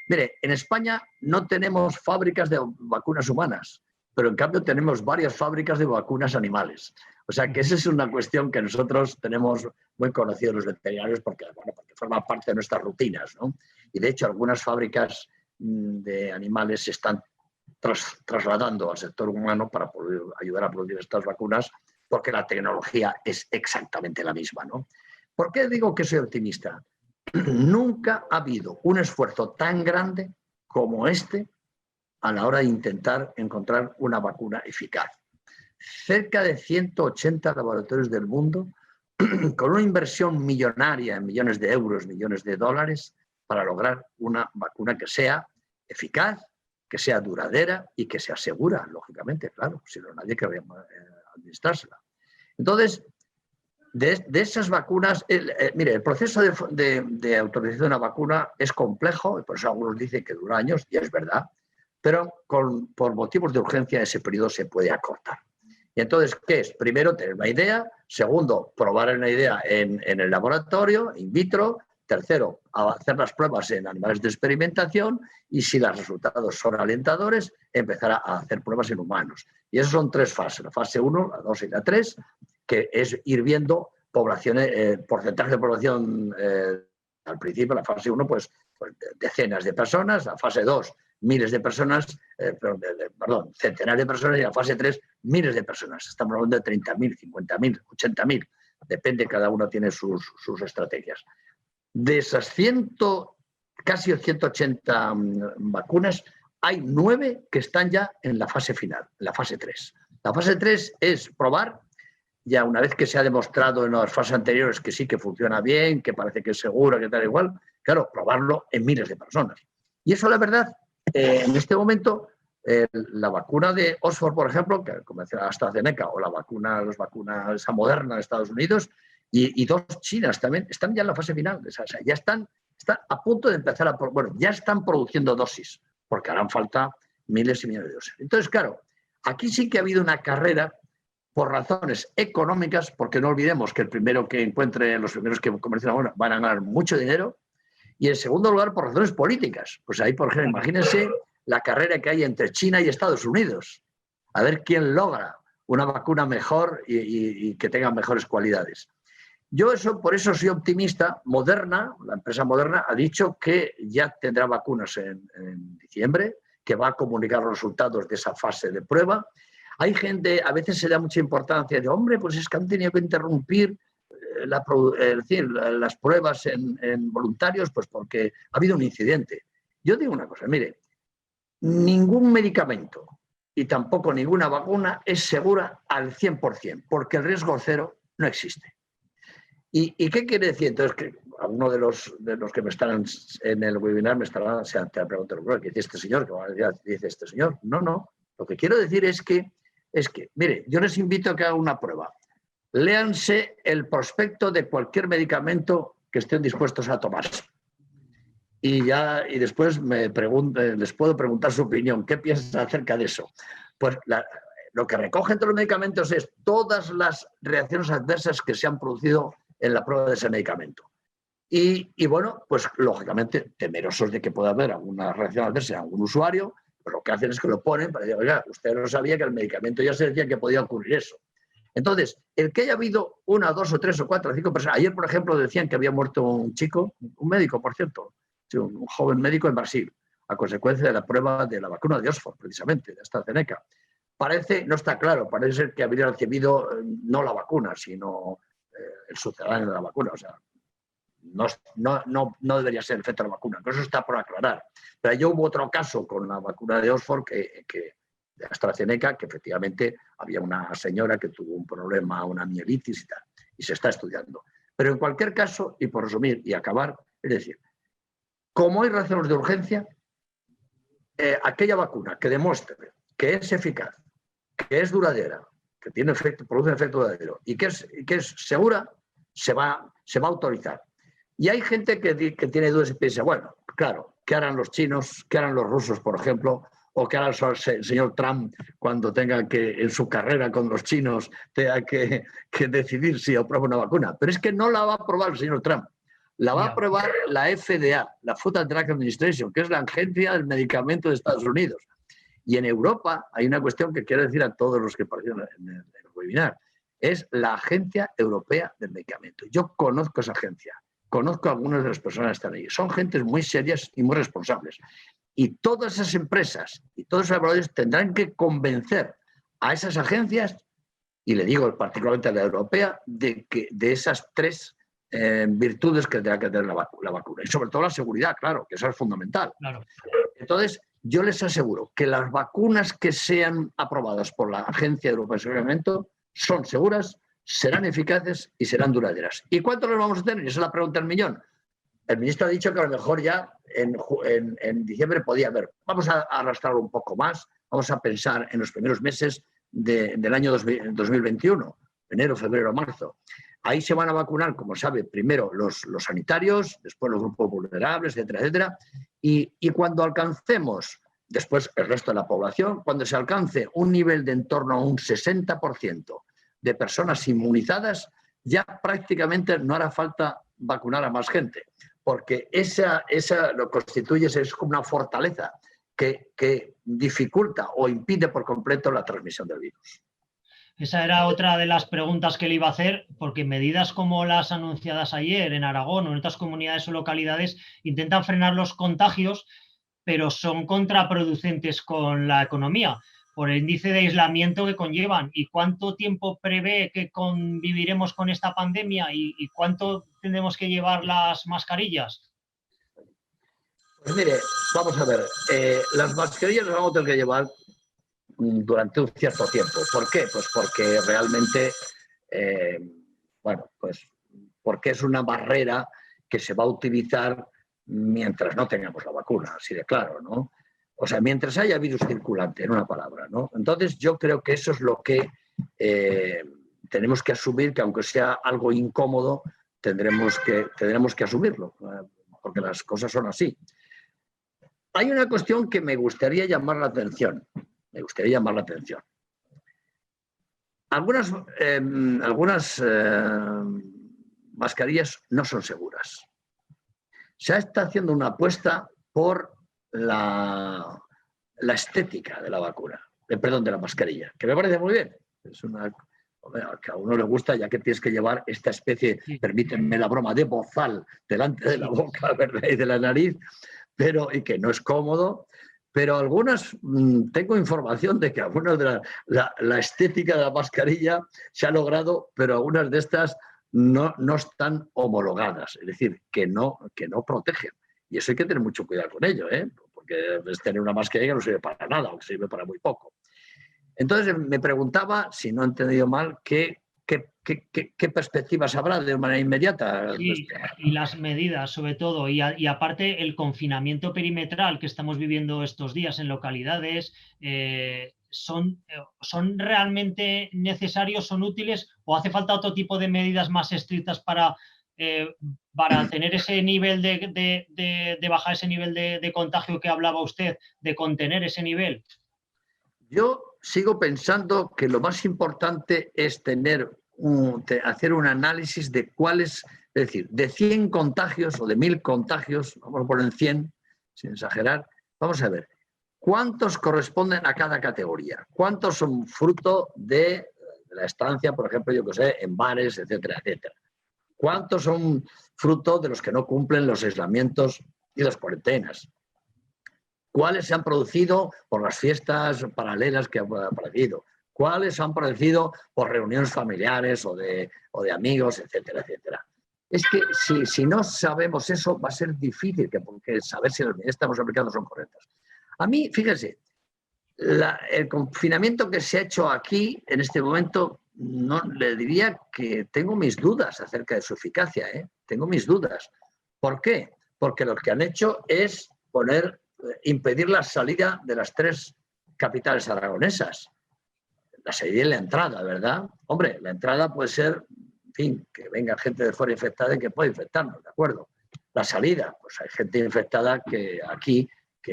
Mire, en España no tenemos fábricas de vacunas humanas, pero en cambio tenemos varias fábricas de vacunas animales. O sea que esa es una cuestión que nosotros tenemos muy conocidos los veterinarios porque forma parte de nuestras rutinas, ¿no? Y de hecho algunas fábricas de animales están trasladando al sector humano para poder ayudar a producir estas vacunas, porque la tecnología es exactamente la misma, ¿no? ¿Por qué digo que soy optimista? Nunca ha habido un esfuerzo tan grande como este a la hora de intentar encontrar una vacuna eficaz. Cerca de 180 laboratorios del mundo con una inversión millonaria en millones de euros, millones de dólares, para lograr una vacuna que sea eficaz, que sea duradera y que sea segura, lógicamente, claro, si no nadie querría administrársela. Entonces, de esas vacunas, mire, el proceso de autorización de una vacuna es complejo, y por eso algunos dicen que dura años, y es verdad, pero por motivos de urgencia ese periodo se puede acortar. Y entonces, ¿qué es? Primero, tener una idea. Segundo, probar una idea en el laboratorio, in vitro. Tercero, hacer las pruebas en animales de experimentación. Y si los resultados son alentadores, empezar a hacer pruebas en humanos. Y esas son tres fases. La fase 1, la 2 y la 3, que es ir viendo poblaciones, porcentaje de población al principio, la fase 1, pues decenas de personas. La fase 2, miles de personas, perdón, centenares de personas, y la fase 3, miles de personas. Estamos hablando de 30.000, 50.000, 80.000. Depende, cada uno tiene sus estrategias. De esas casi 180 vacunas, hay 9 que están ya en la fase final, en la fase 3. La fase 3 es probar, ya una vez que se ha demostrado en las fases anteriores que sí que funciona bien, que parece que es seguro, que tal igual, claro, probarlo en miles de personas. Y eso, la verdad, en este momento, la vacuna de Oxford, por ejemplo, que como decía AstraZeneca, o las vacunas esa Moderna de Estados Unidos, y 2 chinas también, están ya en la fase final. O sea, ya están a punto de empezar ya están produciendo dosis, porque harán falta miles y millones de dosis. Entonces, claro, aquí sí que ha habido una carrera por razones económicas, porque no olvidemos que el primero que encuentre, los primeros que comercian van a ganar mucho dinero, y en segundo lugar por razones políticas. Pues ahí, por ejemplo, imagínense la carrera que hay entre China y Estados Unidos, a ver quién logra una vacuna mejor y que tenga mejores cualidades. Yo por eso soy optimista. Moderna, la empresa Moderna, ha dicho que ya tendrá vacunas en diciembre, que va a comunicar los resultados de esa fase de prueba. Hay gente, a veces se da mucha importancia de, hombre, pues es que han tenido que interrumpir las pruebas en voluntarios, pues porque ha habido un incidente. Yo digo una cosa, mire, ningún medicamento y tampoco ninguna vacuna es segura al 100%, porque el riesgo cero no existe. ¿Y qué quiere decir? Entonces, que alguno de los que me están en el webinar me estará preguntando, ¿qué dice este señor? ¿Qué dice este señor? No. Lo que quiero decir es que, mire, yo les invito a que hagan una prueba. Léanse el prospecto de cualquier medicamento que estén dispuestos a tomar. Y después les puedo preguntar su opinión. ¿Qué piensan acerca de eso? Pues lo que recogen todos los medicamentos es todas las reacciones adversas que se han producido en la prueba de ese medicamento. Y bueno, pues lógicamente temerosos de que pueda haber alguna reacción adversa en algún usuario, pues lo que hacen es que lo ponen para decir, oiga, usted no sabía que el medicamento ya se decía que podía ocurrir eso. Entonces, el que haya habido 1, 2 o 3 o 4 o 5 personas. Ayer, por ejemplo, decían que había muerto un chico, un médico, por cierto, un joven médico en Brasil, a consecuencia de la prueba de la vacuna de Oxford, precisamente, de AstraZeneca. No está claro, parece ser que habría recibido no la vacuna, sino el sucedáneo de la vacuna. O sea, no debería ser el efecto de la vacuna, pero eso está por aclarar. Pero ya hubo otro caso con la vacuna de Oxford de AstraZeneca, que efectivamente había una señora que tuvo un problema, una mielitis y tal, y se está estudiando. Pero en cualquier caso, y por resumir y acabar, es decir, como hay razones de urgencia, aquella vacuna que demuestre que es eficaz, que es duradera, que produce un efecto duradero y que es segura, se va a autorizar. Y hay gente que tiene dudas y piensa, bueno, claro, ¿qué harán los chinos? ¿Qué harán los rusos, por ejemplo? ¿O qué hará el señor Trump cuando tenga que, en su carrera con los chinos, tenga que decidir si aprueba una vacuna? Pero es que no la va a aprobar el señor Trump. La va a aprobar la FDA, la Food and Drug Administration, que es la agencia del medicamento de Estados Unidos. Y en Europa hay una cuestión que quiero decir a todos los que participan en el webinar. Es la Agencia Europea del Medicamento. Yo conozco esa agencia. Conozco a algunas de las personas que están ahí. Son gentes muy serias y muy responsables. Y todas esas empresas y todos esos laboratorios tendrán que convencer a esas agencias, y le digo particularmente a la europea, de esas tres virtudes que tendrá que tener la vacuna. Y sobre todo la seguridad, claro, que eso es fundamental. Claro. Entonces, yo les aseguro que las vacunas que sean aprobadas por la Agencia Europea de Seguimiento son seguras, serán eficaces y serán duraderas. ¿Y cuánto las vamos a tener? Esa es la pregunta del millón. El ministro ha dicho que a lo mejor ya en diciembre podía haber. Vamos a arrastrarlo un poco más. Vamos a pensar en los primeros meses del año 2021, enero, febrero, marzo. Ahí se van a vacunar, como sabe, primero los sanitarios, después los grupos vulnerables, etcétera, etcétera. Y cuando alcancemos, después el resto de la población, cuando se alcance un nivel de en torno a un 60% de personas inmunizadas, ya prácticamente no hará falta vacunar a más gente, porque esa lo constituye, es como una fortaleza que dificulta o impide por completo la transmisión del virus. Esa era otra de las preguntas que le iba a hacer, porque medidas como las anunciadas ayer en Aragón o en otras comunidades o localidades intentan frenar los contagios, pero son contraproducentes con la economía por el índice de aislamiento que conllevan. ¿Y cuánto tiempo prevé que conviviremos con esta pandemia y cuánto tendremos que llevar las mascarillas? Pues mire, vamos a ver, las mascarillas las vamos a tener que llevar durante un cierto tiempo. ¿Por qué? Pues porque realmente, porque es una barrera que se va a utilizar mientras no tengamos la vacuna, así de claro, ¿no? O sea, mientras haya virus circulante, en una palabra, ¿no? Entonces yo creo que eso es lo que tenemos que asumir, que aunque sea algo incómodo, tendremos que asumirlo, porque las cosas son así. Hay una cuestión que me gustaría llamar la atención. Algunas mascarillas no son seguras. Se está haciendo una apuesta por la estética de la vacuna, de la mascarilla, que me parece muy bien. Es una que a uno le gusta, ya que tienes que llevar esta especie, permítanme la broma, de bozal delante de la boca, ¿verdad? Y de la nariz, y que no es cómodo, pero algunas, tengo información de que algunas de la estética de la mascarilla se ha logrado, pero algunas de estas no están homologadas, es decir, que no protegen. Y eso hay que tener mucho cuidado con ello, porque es tener una mascarilla que no sirve para nada, o que sirve para muy poco. Entonces me preguntaba, si no he entendido mal, ¿qué perspectivas habrá de manera inmediata? Sí, y las medidas, sobre todo, y aparte el confinamiento perimetral que estamos viviendo estos días en localidades, ¿son realmente necesarios, son útiles, o hace falta otro tipo de medidas más estrictas para tener ese nivel de bajar ese nivel de contagio que hablaba usted, de contener ese nivel? Yo sigo pensando que lo más importante es hacer un análisis de cuáles, es decir, de 100 contagios o de 1000 contagios, vamos a poner 100, sin exagerar, vamos a ver, ¿cuántos corresponden a cada categoría? ¿Cuántos son fruto de la estancia, por ejemplo, yo que sé, en bares, etcétera, etcétera? ¿Cuántos son fruto de los que no cumplen los aislamientos y las cuarentenas? ¿Cuáles se han producido por las fiestas paralelas que han aparecido? ¿Cuáles han aparecido por reuniones familiares o de amigos, etcétera, etcétera? Es que si no sabemos eso, va a ser difícil saber si las medidas que estamos aplicando son correctas. A mí, fíjense, el confinamiento que se ha hecho aquí, en este momento, no le diría que tengo mis dudas acerca de su eficacia, Tengo mis dudas. ¿Por qué? Porque lo que han hecho es impedir la salida de las 3 capitales aragonesas. La salida y la entrada, ¿verdad? Hombre, la entrada puede ser, en fin, que venga gente de fuera infectada y que pueda infectarnos, ¿de acuerdo? La salida, pues hay gente infectada que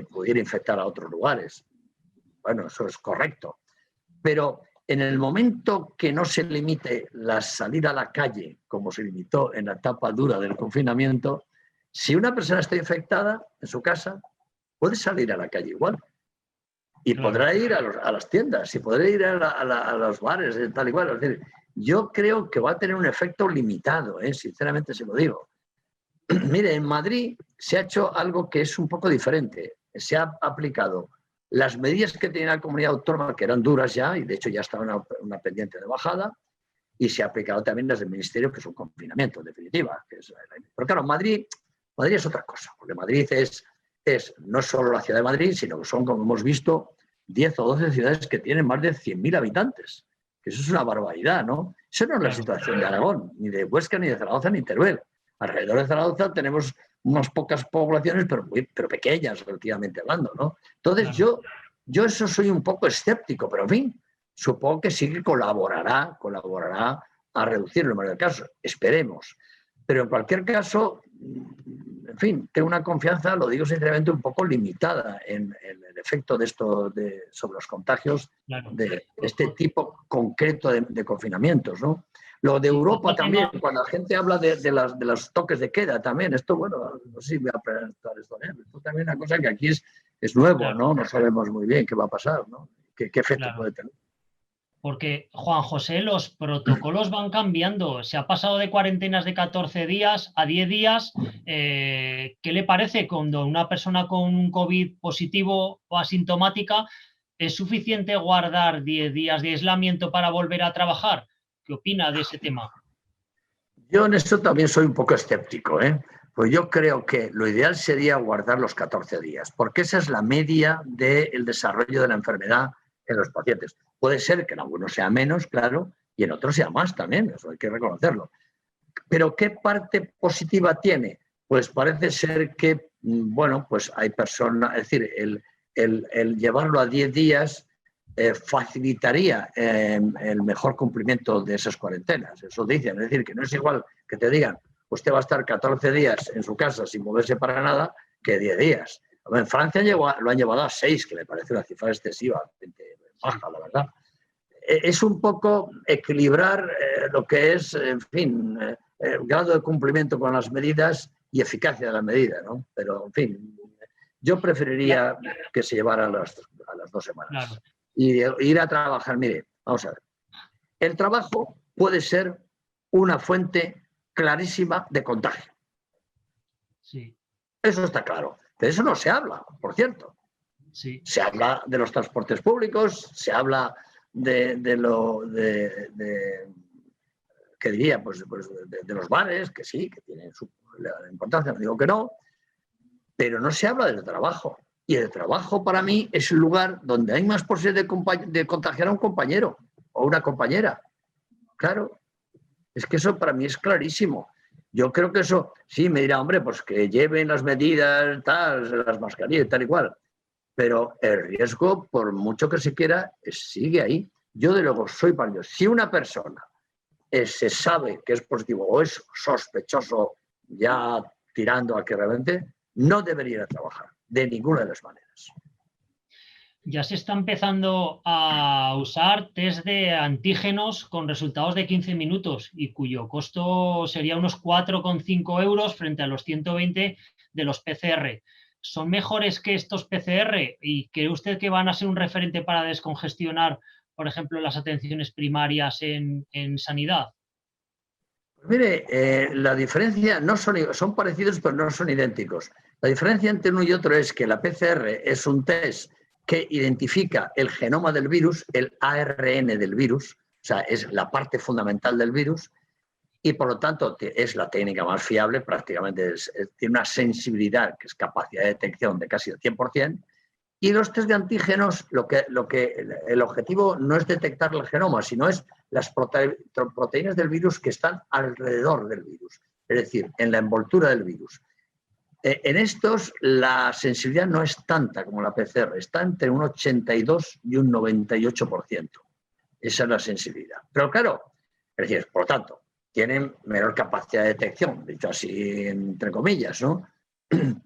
pudiera infectar a otros lugares. Bueno, eso es correcto. Pero en el momento que no se limite la salida a la calle, como se limitó en la etapa dura del confinamiento, si una persona está infectada en su casa, puede salir a la calle igual. Y podrá ir a las tiendas, y podrá ir a los bares, tal y cual. Es decir, yo creo que va a tener un efecto limitado, sinceramente se lo digo. Mire, en Madrid se ha hecho algo que es un poco diferente. se ha aplicado las medidas que tenía la comunidad autónoma, que eran duras ya, y de hecho ya estaba una pendiente de bajada, y se ha aplicado también las del Ministerio, que es un confinamiento, en definitiva. Pero claro, Madrid es otra cosa, porque Madrid es no solo la ciudad de Madrid, sino que son, como hemos visto, 10 o 12 ciudades que tienen más de 100.000 habitantes. Que eso es una barbaridad, ¿no? Eso no es la situación de Aragón, ni de Huesca, ni de Zaragoza, ni Teruel. Alrededor de Zaragoza tenemos unas pocas poblaciones, pero pequeñas, relativamente hablando, ¿no? Entonces yo eso soy un poco escéptico, pero en fin, supongo que sí que colaborará a reducir el número de casos. Esperemos. Pero en cualquier caso, en fin, tengo una confianza, lo digo sinceramente, un poco limitada en el efecto de esto sobre los contagios de este tipo concreto de confinamientos, ¿no? Lo de Europa también, cuando la gente habla de los toques de queda también, esto, bueno, no sé si voy a presentar esto, esto también es una cosa que aquí es nuevo, ¿no? No sabemos muy bien qué va a pasar, ¿no? ¿Qué efecto puede tener? Porque, Juan José, los protocolos van cambiando. Se ha pasado de cuarentenas de 14 días a 10 días. ¿Qué le parece cuando una persona con COVID positivo o asintomática es suficiente guardar 10 días de aislamiento para volver a trabajar? ¿Qué opina de ese tema? Yo en eso también soy un poco escéptico, ¿eh? Pues yo creo que lo ideal sería guardar los 14 días, porque esa es la media del desarrollo de la enfermedad en los pacientes. Puede ser que en algunos sea menos, claro, y en otros sea más también, eso hay que reconocerlo. Pero ¿qué parte positiva tiene? Pues parece ser que, bueno, pues hay personas, es decir, el llevarlo a 10 días facilitaría el mejor cumplimiento de esas cuarentenas. Eso dicen, es decir, que no es igual que te digan, usted va a estar 14 días en su casa sin moverse para nada, que 10 días. En Francia lo han llevado a 6, que me parece una cifra excesiva, baja, la verdad. Es un poco equilibrar lo que es, en fin, el grado de cumplimiento con las medidas y eficacia de la medida, ¿no? Pero, en fin, yo preferiría que se llevara a las 2 semanas. Claro. Y ir a trabajar, mire, vamos a ver. El trabajo puede ser una fuente clarísima de contagio. Sí. Eso está claro. De eso no se habla, por cierto. Sí. Se habla de los transportes públicos, se habla ¿qué diría? Pues de los bares, que sí, que tienen su importancia, no digo que no, pero no se habla del trabajo. Y el trabajo para mí es el lugar donde hay más posibilidad de contagiar a un compañero o una compañera. Claro, es que eso para mí es clarísimo. Yo creo que eso, sí, me dirá, hombre, pues que lleven las medidas, tal, las mascarillas, tal y cual. Pero el riesgo, por mucho que se quiera, sigue ahí. Yo, de luego, soy partidario. Si una persona se sabe que es positivo o es sospechoso, ya tirando a que realmente, no debería ir a trabajar, de ninguna de las maneras. Ya se está empezando a usar test de antígenos con resultados de 15 minutos y cuyo costo sería unos 4,5 euros frente a los 120 de los PCR. ¿Son mejores que estos PCR? ¿Y cree usted que van a ser un referente para descongestionar, por ejemplo, las atenciones primarias en sanidad? Mire, la diferencia son parecidos, pero no son idénticos. La diferencia entre uno y otro es que la PCR es un test que identifica el genoma del virus, el ARN del virus, o sea, es la parte fundamental del virus, y por lo tanto es la técnica más fiable, prácticamente tiene una sensibilidad, que es capacidad de detección de casi el 100%, y los test de antígenos, el objetivo no es detectar el genoma, sino es las proteínas del virus que están alrededor del virus, es decir, en la envoltura del virus. En estos la sensibilidad no es tanta como la PCR, está entre un 82 y un 98%. Esa es la sensibilidad. Pero claro, es decir, por lo tanto, tienen menor capacidad de detección, dicho así entre comillas, ¿no?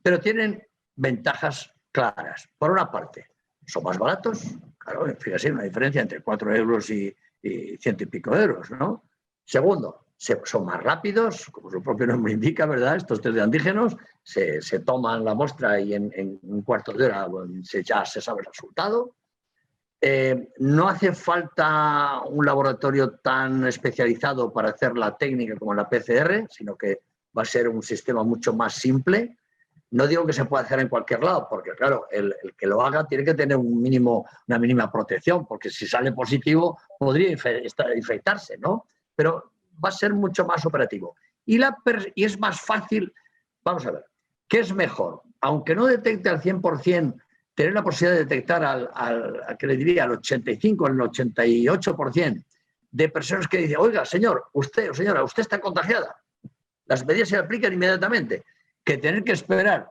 Pero tienen ventajas claras. Por una parte, son más baratos, claro, fíjate, una diferencia entre 4 euros y 100 y pico euros, ¿no? Segundo, son más rápidos, como su propio nombre indica, ¿verdad? Estos test de antígenos se toman la muestra y en un cuarto de hora ya se sabe el resultado. No hace falta un laboratorio tan especializado para hacer la técnica como la PCR, sino que va a ser un sistema mucho más simple. No digo que se pueda hacer en cualquier lado, porque claro, el que lo haga tiene que tener una mínima protección, porque si sale positivo podría infectarse, ¿no? Pero va a ser mucho más operativo. Y es más fácil, vamos a ver, ¿qué es mejor? Aunque no detecte al 100%, tener la posibilidad de detectar que le diría al 85, al 88% de personas que dicen, oiga, señor, usted o señora, usted está contagiada. Las medidas se aplican inmediatamente. Que tener que esperar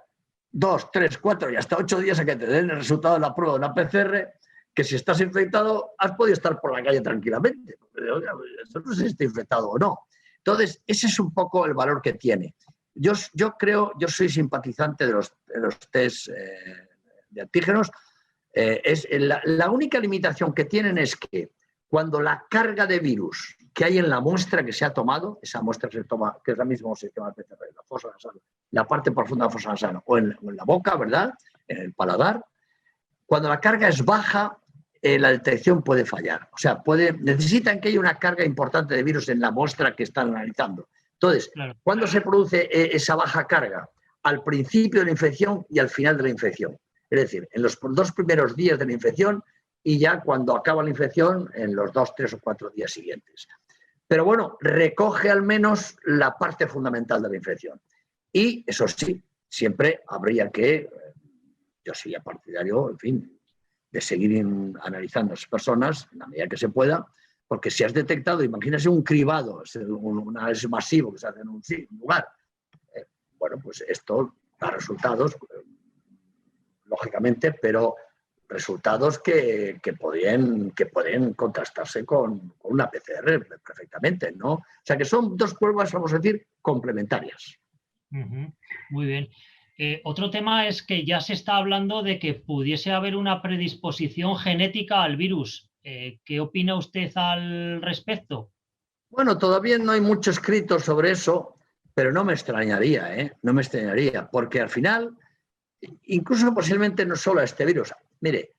2, 3, 4 y hasta 8 días a que te den el resultado de la prueba de una PCR, que si estás infectado has podido estar por la calle tranquilamente. Oiga, no sé si está infectado o no. Entonces, ese es un poco el valor que tiene. Yo soy simpatizante de los test de antígenos. La única limitación que tienen es que cuando la carga de virus que hay en la muestra que se ha tomado, esa muestra se toma, que es la misma sistema de PCR, la fosa nasal, la parte profunda de la fosa nasal, o en la boca, ¿verdad? En el paladar, cuando la carga es baja, la detección puede fallar. O sea, necesitan que haya una carga importante de virus en la muestra que están analizando. Entonces, claro, ¿cuándo se produce esa baja carga? Al principio de la infección y al final de la infección. Es decir, en los 2 primeros días de la infección y ya cuando acaba la infección en los 2, 3 o 4 días siguientes. Pero bueno, recoge al menos la parte fundamental de la infección. Y eso sí, siempre habría que, yo sería partidario, en fin, de seguir analizando a esas personas en la medida que se pueda, porque si has detectado, imagínese un cribado, un análisis masivo que se hace en un lugar, bueno, pues esto da resultados, lógicamente, pero resultados que pueden contrastarse con una PCR perfectamente, ¿no? O sea que son 2 pruebas, vamos a decir, complementarias. Muy bien. Otro tema es que ya se está hablando de que pudiese haber una predisposición genética al virus. ¿Qué opina usted al respecto? Bueno, todavía no hay mucho escrito sobre eso, pero no me extrañaría, ¿eh? No me extrañaría, porque al final, incluso posiblemente no solo a este virus. Mire,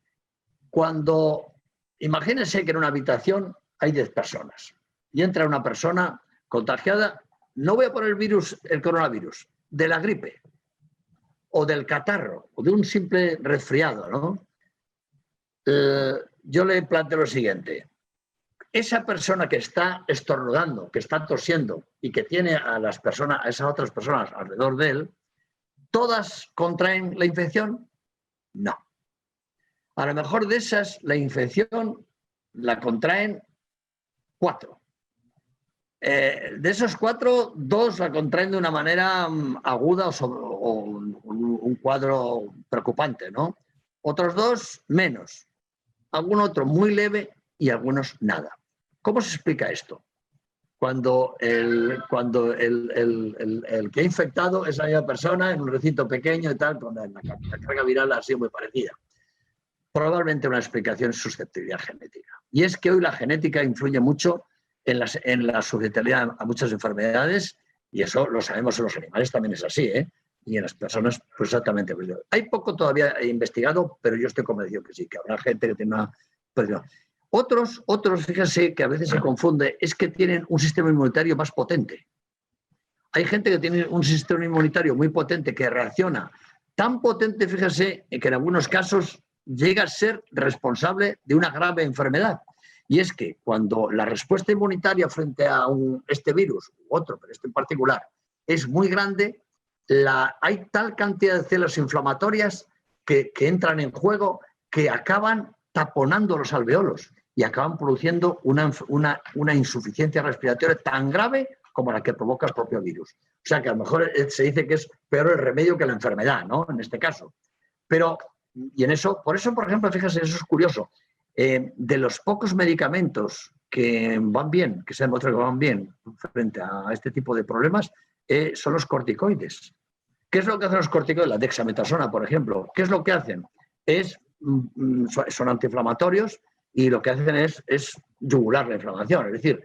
imagínense que en una habitación hay 10 personas y entra una persona contagiada, no voy a poner el coronavirus, de la gripe o del catarro o de un simple resfriado, ¿no? Yo le planteo lo siguiente. Esa persona que está estornudando, que está tosiendo y que tiene a esas otras personas alrededor de él, ¿todas contraen la infección? No. A lo mejor de esas, la infección la contraen 4. De esos 4, 2 la contraen de una manera aguda o un cuadro preocupante, ¿no? Otros 2, menos. Algún otro muy leve y algunos nada. ¿Cómo se explica esto? Cuando el que ha infectado es la misma persona en un recinto pequeño y tal, donde la carga viral ha sido muy parecida. Probablemente una explicación es susceptibilidad genética. Y es que hoy la genética influye mucho en la susceptibilidad a muchas enfermedades, y eso lo sabemos en los animales, también es así, ¿eh? Y en las personas, pues exactamente. Hay poco todavía investigado, pero yo estoy convencido que sí, que habrá gente que tiene una... Otros, fíjense que a veces se confunde, es que tienen un sistema inmunitario más potente. Hay gente que tiene un sistema inmunitario muy potente que reacciona, tan potente, fíjense, que en algunos casos llega a ser responsable de una grave enfermedad. Y es que cuando la respuesta inmunitaria frente a este virus u otro, pero este en particular, es muy grande, hay tal cantidad de células inflamatorias que entran en juego que acaban taponando los alveolos y acaban produciendo una insuficiencia respiratoria tan grave como la que provoca el propio virus. O sea que a lo mejor se dice que es peor el remedio que la enfermedad, ¿no? En este caso. Pero, por eso, por ejemplo, fíjese, eso es curioso. De los pocos medicamentos que van bien, que se demuestra que van bien frente a este tipo de problemas, son los corticoides. ¿Qué es lo que hacen los corticoides? La dexametasona, por ejemplo. ¿Qué es lo que hacen? Son antiinflamatorios y lo que hacen es yugular la inflamación, es decir,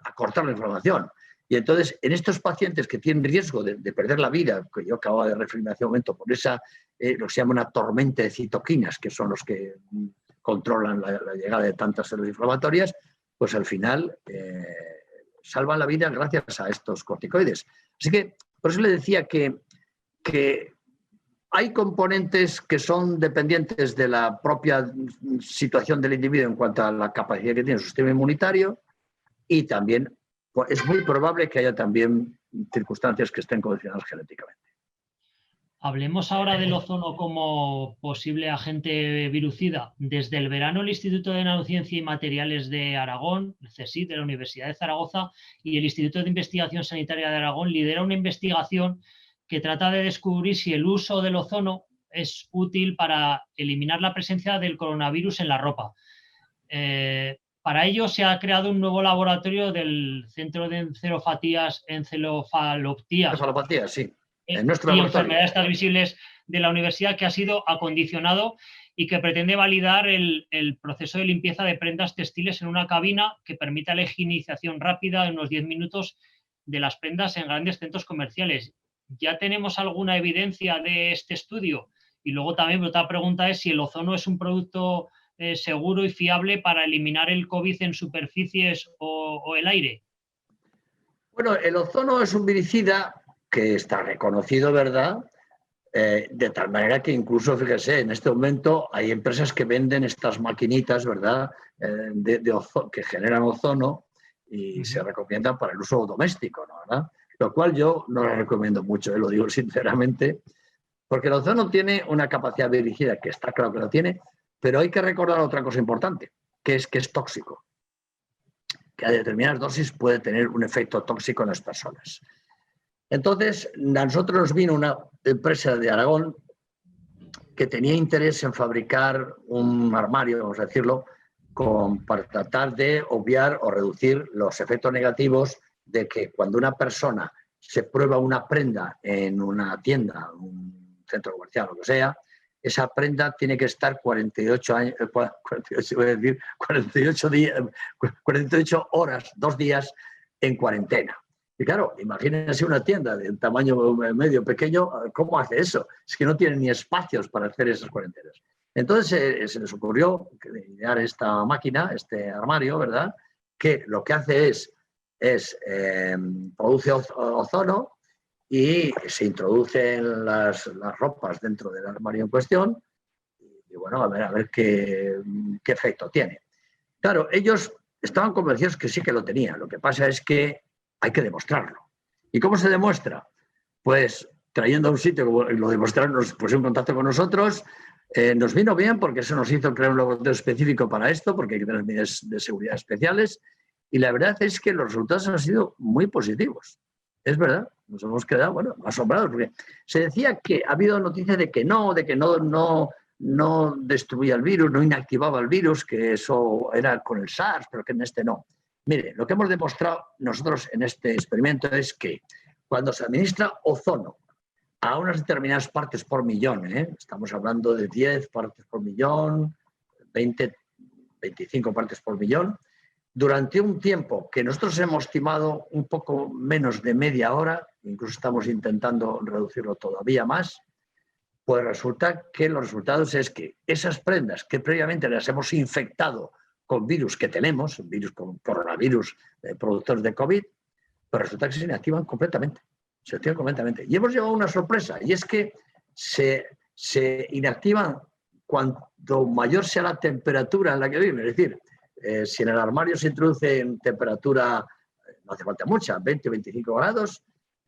acortar la inflamación. Y entonces, en estos pacientes que tienen riesgo de perder la vida, que yo acababa de referirme hace un momento, por lo que se llama una tormenta de citoquinas, que son los que controlan la llegada de tantas células inflamatorias, pues al final salvan la vida gracias a estos corticoides. Así que, por eso le decía que que hay componentes que son dependientes de la propia situación del individuo en cuanto a la capacidad que tiene su sistema inmunitario, y también pues, es muy probable que haya también circunstancias que estén condicionadas genéticamente. Hablemos ahora del ozono como posible agente virucida. Desde el verano, el Instituto de Nanociencia y Materiales de Aragón, el CSIC de la Universidad de Zaragoza, y el Instituto de Investigación Sanitaria de Aragón lidera una investigación que trata de descubrir si el uso del ozono es útil para eliminar la presencia del coronavirus en la ropa. Para ello se ha creado un nuevo laboratorio del Centro de Encefalopatías, sí. En nuestro y enfermedades transmisibles de la universidad, que ha sido acondicionado y que pretende validar el proceso de limpieza de prendas textiles en una cabina que permita la higienización rápida en unos 10 minutos de las prendas en grandes centros comerciales. ¿Ya tenemos alguna evidencia de este estudio? Y luego también otra pregunta es si el ozono es un producto seguro y fiable para eliminar el COVID en superficies o el aire. Bueno, el ozono es un viricida que está reconocido, ¿verdad? De tal manera que incluso, fíjese, en este momento hay empresas que venden estas maquinitas, ¿verdad?, que generan ozono y se recomiendan para el uso doméstico, ¿no? ¿verdad? Lo cual yo no lo recomiendo mucho, lo digo sinceramente, porque el ozono tiene una capacidad viricida, que está claro que lo tiene, pero hay que recordar otra cosa importante, que es tóxico, que a determinadas dosis puede tener un efecto tóxico en las personas. Entonces, a nosotros nos vino una empresa de Aragón que tenía interés en fabricar un armario, vamos a decirlo, para tratar de obviar o reducir los efectos negativos de que cuando una persona se prueba una prenda en una tienda, un centro comercial, lo que sea, esa prenda tiene que estar 48 horas, 2 días en cuarentena. Y claro, imagínense una tienda de tamaño medio pequeño, ¿cómo hace eso? Es que no tiene ni espacios para hacer esas cuarentenas. Entonces se les ocurrió idear esta máquina, este armario, ¿verdad?, que lo que hace es produce ozono y se introducen las ropas dentro del armario en cuestión y bueno, a ver qué efecto tiene. Claro, ellos estaban convencidos que sí que lo tenían. Lo que pasa es que hay que demostrarlo. ¿Y cómo se demuestra? Pues trayendo a un sitio, como lo demostraron, nos pusieron en contacto con nosotros. Nos vino bien porque eso nos hizo crear un laboratorio específico para esto, porque hay que tener medidas de seguridad especiales. Y la verdad es que los resultados han sido muy positivos. Es verdad, nos hemos quedado, bueno, asombrados, porque se decía que ha habido noticias de que no destruía el virus, no inactivaba el virus, que eso era con el SARS, pero que en este no. Mire, lo que hemos demostrado nosotros en este experimento es que cuando se administra ozono a unas determinadas partes por millón, estamos hablando de 10 partes por millón, 20, 25 partes por millón, durante un tiempo que nosotros hemos estimado un poco menos de media hora, incluso estamos intentando reducirlo todavía más, pues resulta que los resultados es que esas prendas que previamente las hemos infectado con virus que tenemos, virus con coronavirus productores de COVID, pues resulta que se inactivan completamente. Se activan completamente. Y hemos llevado una sorpresa, y es que se inactivan cuanto mayor sea la temperatura en la que viven. Es decir, si en el armario se introduce en temperatura, no hace falta mucha, 20 o 25 grados,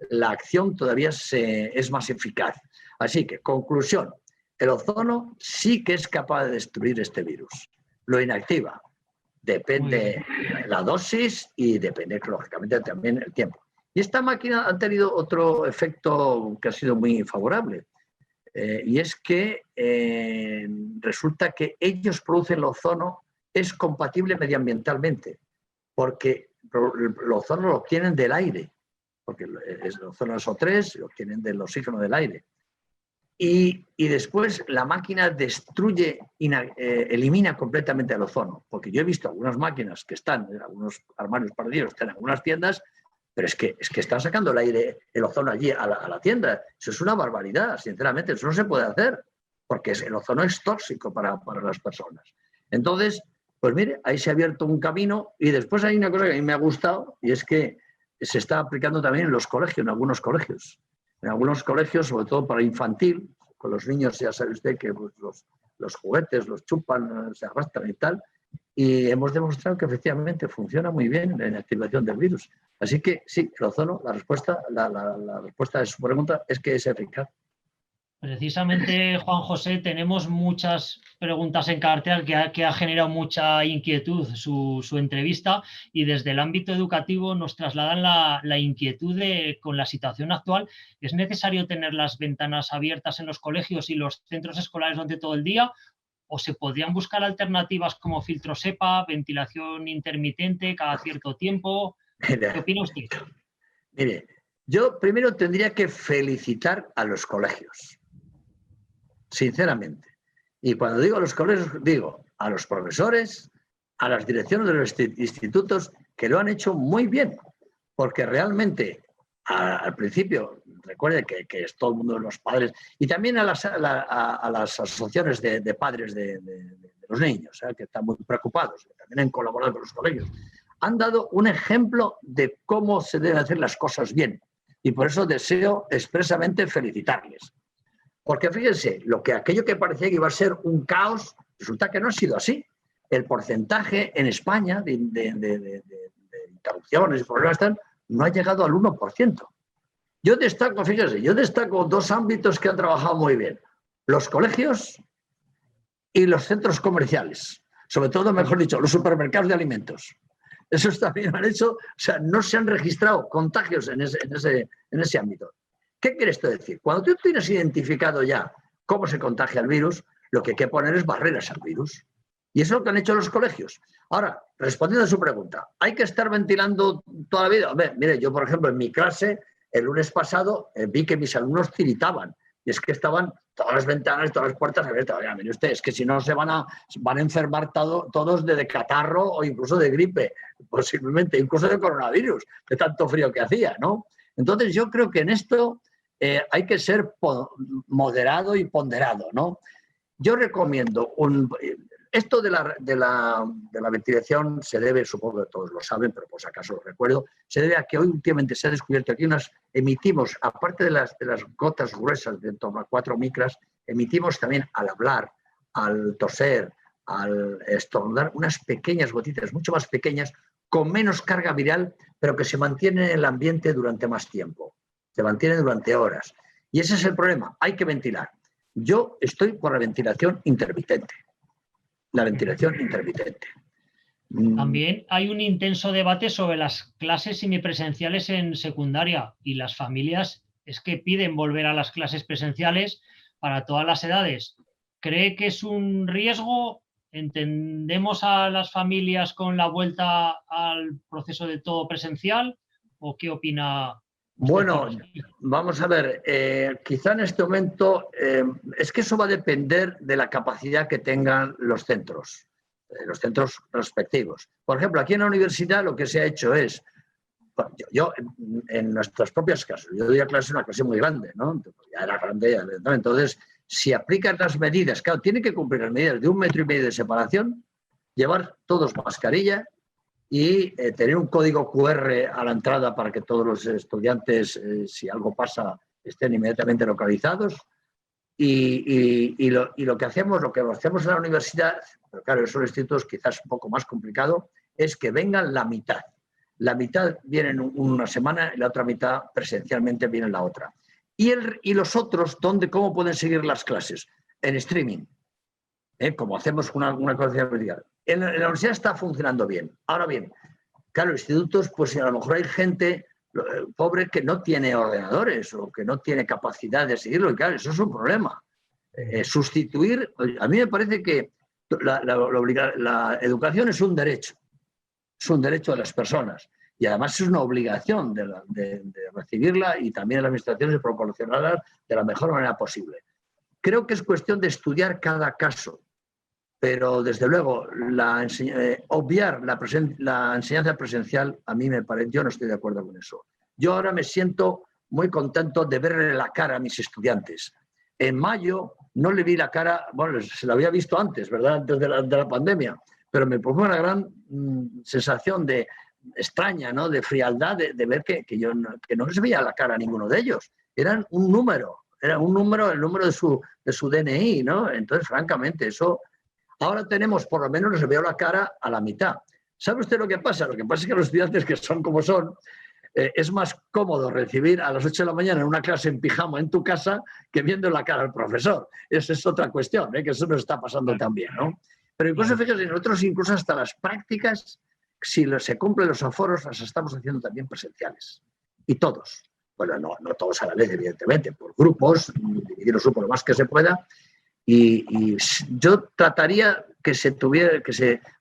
la acción todavía es más eficaz. Así que, conclusión, el ozono sí que es capaz de destruir este virus. Lo inactiva. Depende la dosis y depende, lógicamente, también el tiempo. Y esta máquina ha tenido otro efecto que ha sido muy favorable. Y es que resulta que ellos producen el ozono, es compatible medioambientalmente, porque el ozono lo obtienen del aire, porque el ozono es O3, lo obtienen del oxígeno del aire. Y después la máquina destruye, elimina completamente el ozono, porque yo he visto algunas máquinas que están en algunos armarios perdidos, están en algunas tiendas, pero es que están sacando el aire, el ozono allí a la tienda. Eso es una barbaridad, sinceramente, eso no se puede hacer, porque el ozono es tóxico para las personas. Entonces, pues mire, ahí se ha abierto un camino y después hay una cosa que a mí me ha gustado y es que se está aplicando también en los colegios, en algunos colegios. en algunos colegios, sobre todo para infantil, con los niños ya sabe usted que pues, los juguetes los chupan, se arrastran y tal, y hemos demostrado que efectivamente funciona muy bien la inactivación del virus. Así que sí, el ozono, la respuesta de su pregunta es que es eficaz. Precisamente, Juan José, tenemos muchas preguntas en cartel que ha generado mucha inquietud su entrevista, y desde el ámbito educativo nos trasladan la inquietud con la situación actual. ¿Es necesario tener las ventanas abiertas en los colegios y los centros escolares durante todo el día? ¿O se podrían buscar alternativas como filtros EPA, ventilación intermitente cada cierto tiempo? ¿Qué opina usted? Mire, yo primero tendría que felicitar a los colegios, sinceramente. Y cuando digo a los colegios, digo a los profesores, a las direcciones de los institutos, que lo han hecho muy bien, porque realmente al principio, recuerde que es todo el mundo de los padres, y también a las asociaciones de padres de los niños, que están muy preocupados, que también han colaborado con los colegios, han dado un ejemplo de cómo se deben hacer las cosas bien. Y por eso deseo expresamente felicitarles. Porque fíjense, aquello que parecía que iba a ser un caos, resulta que no ha sido así. El porcentaje en España de interrupciones y problemas no ha llegado al 1%. Yo destaco dos ámbitos que han trabajado muy bien. Los colegios y los centros comerciales. Sobre todo, mejor dicho, los supermercados de alimentos. Esos también han hecho, o sea, no se han registrado contagios en ese ámbito. ¿Qué quiere esto decir? Cuando tú tienes identificado ya cómo se contagia el virus, lo que hay que poner es barreras al virus. Y eso es lo que han hecho los colegios. Ahora, respondiendo a su pregunta, ¿hay que estar ventilando toda la vida? Mire, yo, por ejemplo, en mi clase, el lunes pasado, vi que mis alumnos tiritaban. Y es que estaban todas las ventanas, todas las puertas abiertas. Oiga, mire usted, es que si no se van a enfermar todos de catarro o incluso de gripe, posiblemente, incluso de coronavirus, de tanto frío que hacía, ¿no? Entonces, yo creo que en esto hay que ser moderado y ponderado, ¿no? Yo recomiendo esto de la ventilación se debe, supongo que todos lo saben, pero por si acaso lo recuerdo, se debe a que hoy últimamente se ha descubierto que emitimos, aparte de las gotas gruesas de en torno a 4 micras, emitimos también al hablar, al toser, al estornudar, unas pequeñas gotitas, mucho más pequeñas, con menos carga viral, pero que se mantienen en el ambiente durante más tiempo. Se mantienen durante horas. Y ese es el problema, hay que ventilar. Yo estoy por la ventilación intermitente. La ventilación intermitente. También hay un intenso debate sobre las clases semipresenciales en secundaria, y las familias es que piden volver a las clases presenciales para todas las edades. ¿Cree que es un riesgo? ¿Entendemos a las familias con la vuelta al proceso de todo presencial? ¿O qué opina usted? Bueno, vamos a ver, quizá en este momento es que eso va a depender de la capacidad que tengan los centros respectivos. Por ejemplo, aquí en la universidad lo que se ha hecho es, yo en nuestras propias clases, yo doy a clase una clase muy grande, ¿no? Ya era grande, ¿no? Entonces, si aplicas las medidas, claro, tienen que cumplir las medidas de 1,5 metros de separación, llevar todos mascarilla y tener un código QR a la entrada para que todos los estudiantes, si algo pasa, estén inmediatamente localizados. Y lo que hacemos en la universidad, pero claro, esos institutos quizás un poco más complicado, es que vengan la mitad. La mitad vienen una semana y la otra mitad presencialmente viene la otra. Y los otros, ¿cómo pueden seguir las clases? En streaming, como hacemos una cosa vertical. En la universidad está funcionando bien. Ahora bien, claro, institutos, pues a lo mejor hay gente pobre que no tiene ordenadores o que no tiene capacidad de seguirlo, y claro, eso es un problema. Sustituir, a mí me parece que la educación es un derecho de las personas, y además es una obligación de recibirla, y también las administraciones de proporcionarla de la mejor manera posible. Creo que es cuestión de estudiar cada caso, pero desde luego obviar la enseñanza presencial, a mí me parece, yo no estoy de acuerdo con eso. Yo ahora me siento muy contento de verle la cara a mis estudiantes. En mayo no le vi la cara, bueno, se la había visto antes, ¿verdad? Antes de la pandemia, pero me produjo una gran sensación extraña, ¿no? De frialdad, de ver que no les veía la cara a ninguno de ellos. eran un número, era un número, el número de su DNI, ¿no? Entonces, francamente, eso... Ahora tenemos, por lo menos, les veo la cara a la mitad. ¿Sabe usted lo que pasa? Lo que pasa es que los estudiantes, que son como son, es más cómodo recibir a las 8 de la mañana en una clase en pijama en tu casa que viendo la cara al profesor. Esa es otra cuestión, que eso nos está pasando también, ¿no? Pero incluso, fíjate, nosotros incluso hasta las prácticas, si se cumplen los aforos, las estamos haciendo también presenciales. Y todos. Bueno, no todos a la vez, evidentemente, por grupos, dividir los grupos lo más que se pueda. Y yo trataría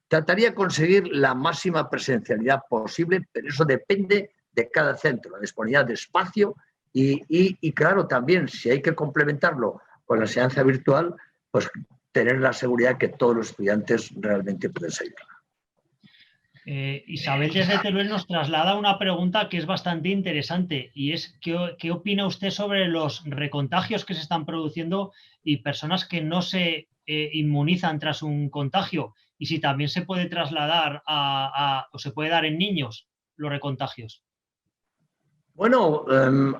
trataría de conseguir la máxima presencialidad posible, pero eso depende de cada centro, la disponibilidad de espacio y claro, también si hay que complementarlo con la enseñanza virtual, pues tener la seguridad que todos los estudiantes realmente pueden seguir. Isabel desde Teruel nos traslada una pregunta que es bastante interesante y es ¿qué opina usted sobre los recontagios que se están produciendo y personas que no se inmunizan tras un contagio? Y si también se puede trasladar o se puede dar en niños los recontagios. Bueno,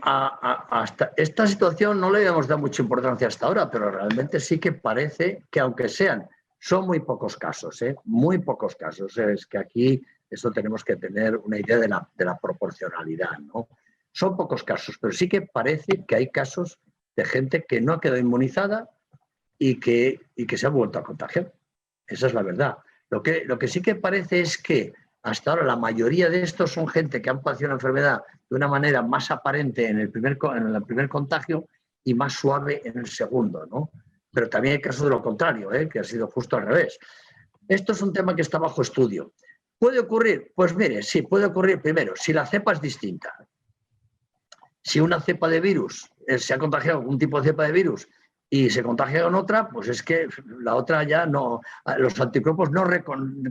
hasta esta situación no le habíamos dado mucha importancia hasta ahora, pero realmente sí que parece que aunque son muy pocos casos, muy pocos casos. Es que aquí esto tenemos que tener una idea de la proporcionalidad, ¿no? Son pocos casos, pero sí que parece que hay casos de gente que no ha quedado inmunizada y que se ha vuelto a contagiar. Esa es la verdad. Lo que sí que parece es que hasta ahora la mayoría de estos son gente que han padecido la enfermedad de una manera más aparente en el primer contagio y más suave en el segundo, ¿no? Pero también hay casos de lo contrario, que ha sido justo al revés. Esto es un tema que está bajo estudio. ¿Puede ocurrir? Pues mire, sí, puede ocurrir primero, si la cepa es distinta. Si una cepa de virus se ha contagiado con un tipo de cepa de virus y se contagia con otra, pues es que la otra ya no, los anticuerpos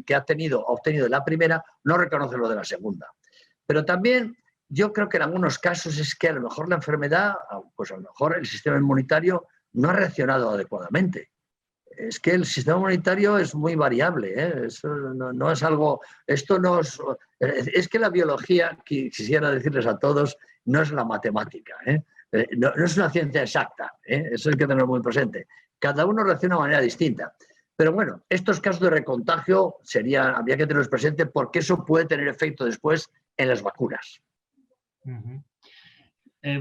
que ha obtenido de la primera no reconocen lo de la segunda. Pero también yo creo que en algunos casos es que a lo mejor la enfermedad, pues a lo mejor el sistema inmunitario no ha reaccionado adecuadamente. Es que el sistema inmunitario es muy variable, Eso no es algo, esto no es que la biología, quisiera decirles a todos, no es la matemática, No es una ciencia exacta, eso hay que tenerlo muy presente. Cada uno reacciona de una manera distinta. Pero bueno, estos casos de recontagio habría que tenerlos presentes porque eso puede tener efecto después en las vacunas.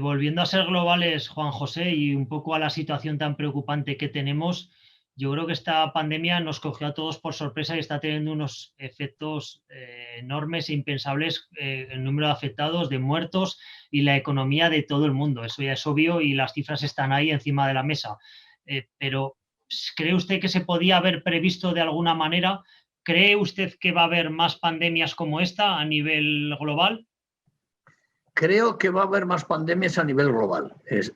Volviendo a ser globales, Juan José, y un poco a la situación tan preocupante que tenemos, yo creo que esta pandemia nos cogió a todos por sorpresa y está teniendo unos efectos enormes e impensables, el número de afectados, de muertos y la economía de todo el mundo. Eso ya es obvio y las cifras están ahí encima de la mesa. Pero ¿cree usted que se podía haber previsto de alguna manera? ¿Cree usted que va a haber más pandemias como esta a nivel global? Creo que va a haber más pandemias a nivel global. Es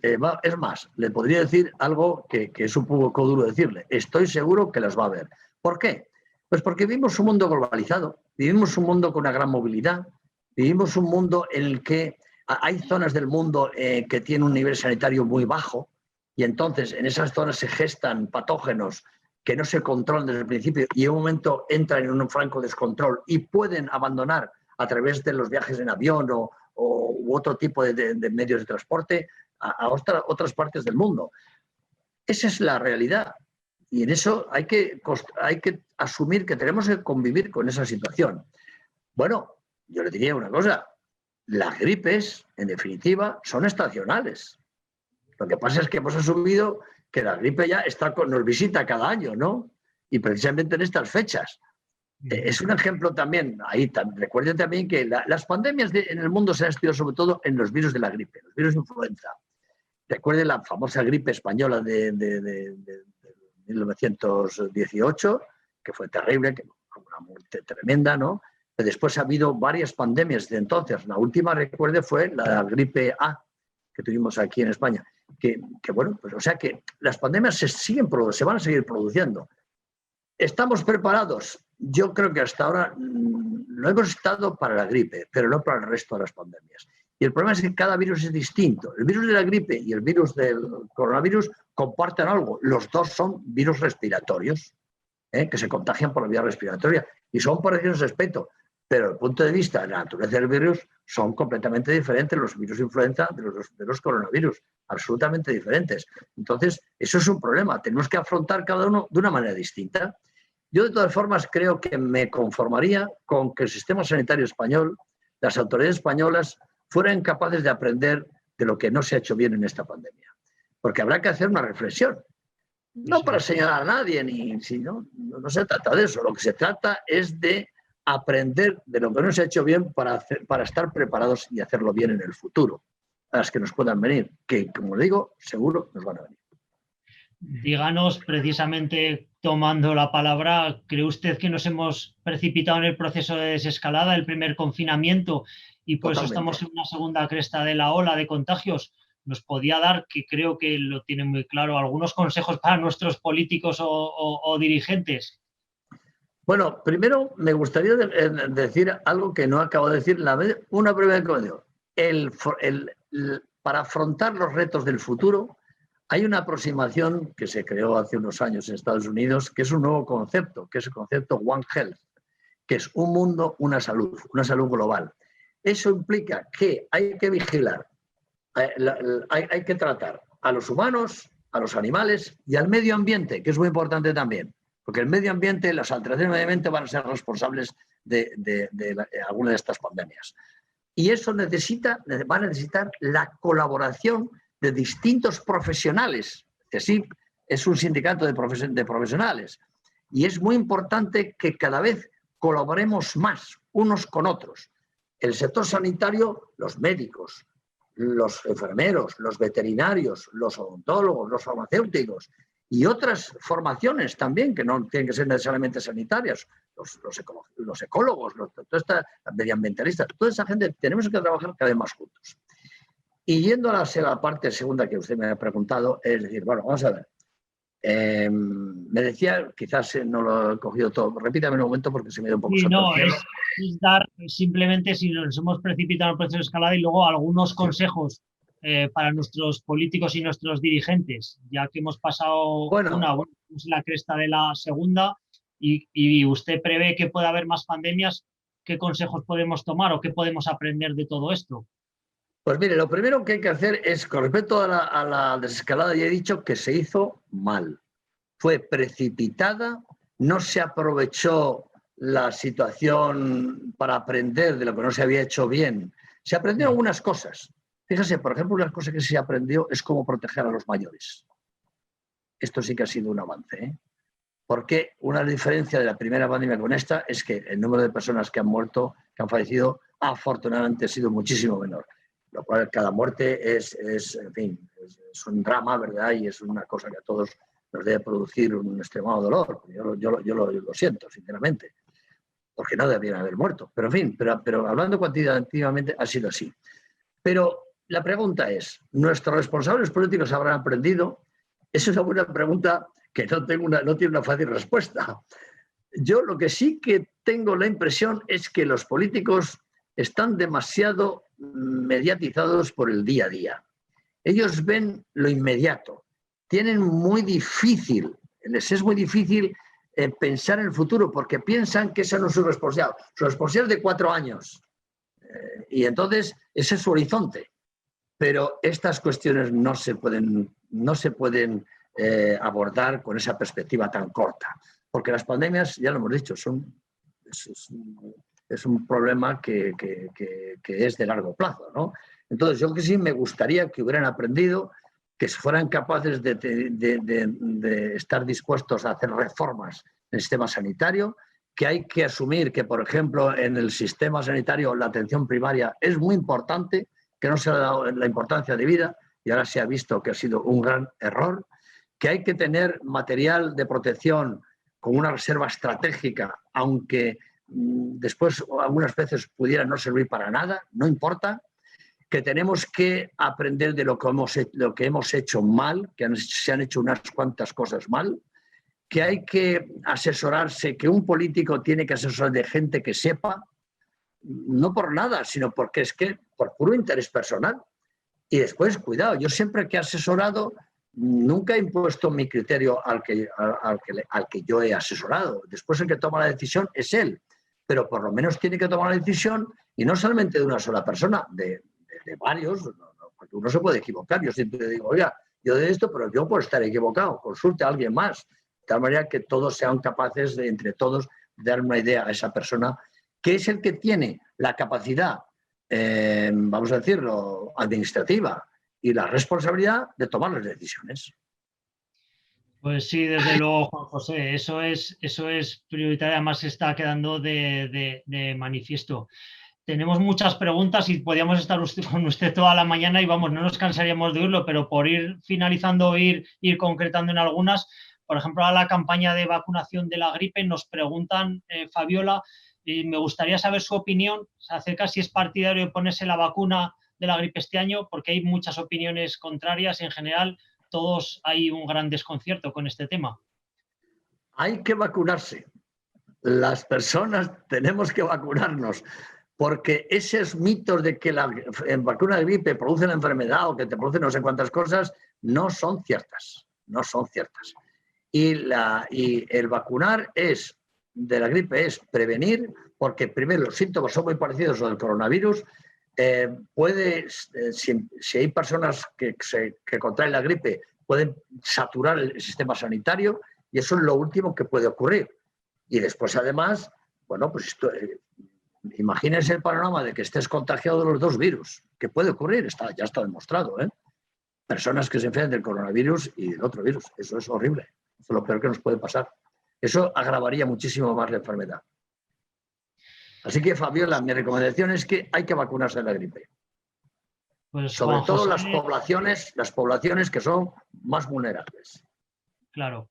más, le podría decir algo que es un poco duro decirle. Estoy seguro que las va a haber. ¿Por qué? Pues porque vivimos un mundo globalizado, vivimos un mundo con una gran movilidad, vivimos un mundo en el que hay zonas del mundo que tienen un nivel sanitario muy bajo y entonces en esas zonas se gestan patógenos que no se controlan desde el principio y en un momento entran en un franco descontrol y pueden abandonar a través de los viajes en avión u otro tipo de medios de transporte a otras partes del mundo. Esa es la realidad. Y en eso hay que asumir que tenemos que convivir con esa situación. Bueno, yo le diría una cosa. Las gripes, en definitiva, son estacionales. Lo que pasa es que hemos asumido que la gripe ya nos visita cada año, ¿no? Y precisamente en estas fechas. Es un ejemplo también, recuerden también que las pandemias en el mundo se han estudiado sobre todo en los virus de la gripe, los virus de influenza. Recuerden la famosa gripe española de 1918, que fue terrible, que fue una muerte tremenda, ¿no? Pero después ha habido varias pandemias de entonces. La última, recuerde, fue la gripe A, que tuvimos aquí en España. Bueno, pues o sea que las pandemias se van a seguir produciendo. ¿Estamos preparados? Yo creo que hasta ahora no hemos estado para la gripe, pero no para el resto de las pandemias. Y el problema es que cada virus es distinto. El virus de la gripe y el virus del coronavirus comparten algo. Los dos son virus respiratorios, que se contagian por la vía respiratoria y son parecidos en ese aspecto. pero desde el punto de vista de la naturaleza del virus son completamente diferentes los virus influenza de los coronavirus, absolutamente diferentes. Entonces, eso es un problema, tenemos que afrontar cada uno de una manera distinta. Yo, de todas formas, creo que me conformaría con que el sistema sanitario español, las autoridades españolas, fueran capaces de aprender de lo que no se ha hecho bien en esta pandemia. Porque habrá que hacer una reflexión. No para señalar a nadie, no se trata de eso. Lo que se trata es de aprender de lo que no se ha hecho bien para estar preparados y hacerlo bien en el futuro, a las que nos puedan venir, que, como digo, seguro nos van a venir. Díganos, precisamente tomando la palabra, ¿cree usted que nos hemos precipitado en el proceso de desescalada, el primer confinamiento, y por eso estamos en una segunda cresta de la ola de contagios? ¿Nos podía dar, que creo que lo tiene muy claro, algunos consejos para nuestros políticos o dirigentes? Bueno, primero me gustaría decir algo que no acabo de decir, una breve comentario. Para afrontar los retos del futuro, hay una aproximación que se creó hace unos años en Estados Unidos, que es un nuevo concepto, que es el concepto One Health, que es un mundo, una salud global. Eso implica que hay que vigilar, hay que tratar a los humanos, a los animales y al medio ambiente, que es muy importante también, porque el medio ambiente, las alteraciones del medio ambiente van a ser responsables de alguna de estas pandemias. Y eso va a necesitar la colaboración de distintos profesionales, que sí, es un sindicato de profesionales. Y es muy importante que cada vez colaboremos más unos con otros. El sector sanitario, los médicos, los enfermeros, los veterinarios, los odontólogos, los farmacéuticos y otras formaciones también, que no tienen que ser necesariamente sanitarias, los ecólogos, los medioambientalistas, toda esa gente, tenemos que trabajar cada vez más juntos. Y yendo a la parte segunda que usted me ha preguntado, es decir, bueno, vamos a ver. Me decía, quizás no lo he cogido todo, repítame un momento porque se me dio un poco santo el cielo. Es dar simplemente, si nos hemos precipitado en el proceso de escalada, y luego algunos consejos para nuestros políticos y nuestros dirigentes, ya que hemos pasado la cresta de la segunda y usted prevé que pueda haber más pandemias, ¿qué consejos podemos tomar o qué podemos aprender de todo esto? Pues mire, lo primero que hay que hacer es, con respecto a la desescalada, ya he dicho que se hizo mal. Fue precipitada, no se aprovechó la situación para aprender de lo que no se había hecho bien. Se aprendió algunas cosas. Fíjese, por ejemplo, una cosa que se aprendió es cómo proteger a los mayores. Esto sí que ha sido un avance, ¿eh? Porque una diferencia de la primera pandemia con esta es que el número de personas que han muerto, que han fallecido, afortunadamente ha sido muchísimo menor. Lo cual cada muerte en fin, es un drama, ¿verdad? Y es una cosa que a todos nos debe producir un extremado dolor. Yo lo siento, sinceramente, porque no deberían haber muerto. Pero en fin, pero hablando cuantitativamente ha sido así. Pero la pregunta es, ¿nuestros responsables políticos habrán aprendido? Esa es una buena pregunta que no tiene una fácil respuesta. Yo lo que sí que tengo la impresión es que los políticos están demasiado mediatizados por el día a día. Ellos ven lo inmediato. Les es muy difícil pensar en el futuro porque piensan que esa no es su responsabilidad. Su responsabilidad es de 4 años. Y entonces ese es su horizonte. Pero estas cuestiones no se pueden abordar con esa perspectiva tan corta. Porque las pandemias, ya lo hemos dicho, es un problema que es de largo plazo, ¿no? Entonces, yo que sí me gustaría que hubieran aprendido, que fueran capaces de estar dispuestos a hacer reformas en el sistema sanitario, que hay que asumir que, por ejemplo, en el sistema sanitario la atención primaria es muy importante, que no se le ha dado la importancia debida y ahora se ha visto que ha sido un gran error, que hay que tener material de protección con una reserva estratégica, aunque después algunas veces pudiera no servir para nada, no importa, que tenemos que aprender de lo que hemos hecho mal, que se han hecho unas cuantas cosas mal, que hay que asesorarse, que un político tiene que asesorar de gente que sepa, no por nada, sino porque es que por puro interés personal. Y después, cuidado, yo siempre que he asesorado, nunca he impuesto mi criterio al que yo he asesorado. Después el que toma la decisión es él. pero por lo menos tiene que tomar una decisión, y no solamente de una sola persona, de varios, porque uno se puede equivocar. Yo siempre digo, oiga, yo de esto, pero yo puedo estar equivocado, consulte a alguien más, de tal manera que todos sean capaces de, entre todos, dar una idea a esa persona, que es el que tiene la capacidad, vamos a decirlo, administrativa y la responsabilidad de tomar las decisiones. Pues sí, desde luego, Juan José, eso es prioritario, además se está quedando de manifiesto. Tenemos muchas preguntas y podríamos estar con usted toda la mañana y vamos, no nos cansaríamos de oírlo, pero por ir finalizando, ir concretando en algunas, por ejemplo, a la campaña de vacunación de la gripe, nos preguntan, Fabiola, y me gustaría saber su opinión acerca si es partidario de ponerse la vacuna de la gripe este año, porque hay muchas opiniones contrarias. En general, todos hay un gran desconcierto con este tema. Hay que vacunarse. Las personas tenemos que vacunarnos, porque esos mitos de que la vacuna de gripe produce la enfermedad o que te produce no sé cuántas cosas no son ciertas. No son ciertas. Y el vacunar de la gripe es prevenir, porque primero los síntomas son muy parecidos a los del coronavirus. Si hay personas que contraen la gripe, pueden saturar el sistema sanitario, y eso es lo último que puede ocurrir. Y después, además, bueno, pues imagínense el panorama de que estés contagiado de los dos virus, que puede ocurrir, ya está demostrado, ¿eh? Personas que se enferman del coronavirus y del otro virus, eso es horrible, eso es lo peor que nos puede pasar. Eso agravaría muchísimo más la enfermedad. Así que, Fabiola, mi recomendación es que hay que vacunarse de la gripe. Pues, sobre todo José, las poblaciones que son más vulnerables. Claro.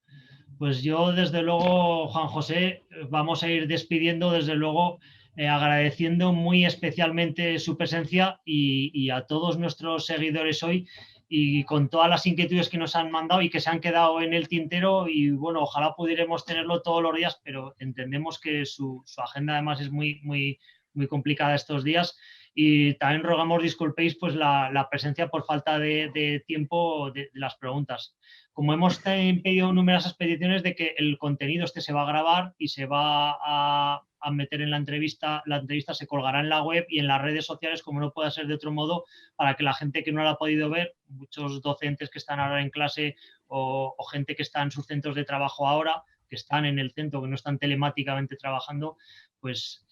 Pues yo, desde luego, Juan José, vamos a ir despidiendo, desde luego, agradeciendo muy especialmente su presencia y a todos nuestros seguidores hoy, y con todas las inquietudes que nos han mandado y que se han quedado en el tintero, y bueno, ojalá pudiéramos tenerlo todos los días, pero entendemos que su agenda además es muy, muy, muy complicada estos días, y también rogamos disculpéis pues la presencia por falta de tiempo de las preguntas. Como hemos pedido numerosas peticiones de que el contenido se va a grabar y se va a meter en la entrevista se colgará en la web y en las redes sociales, como no puede ser de otro modo, para que la gente que no la ha podido ver, muchos docentes que están ahora en clase o gente que está en sus centros de trabajo ahora, que están en el centro, que no están telemáticamente trabajando, pues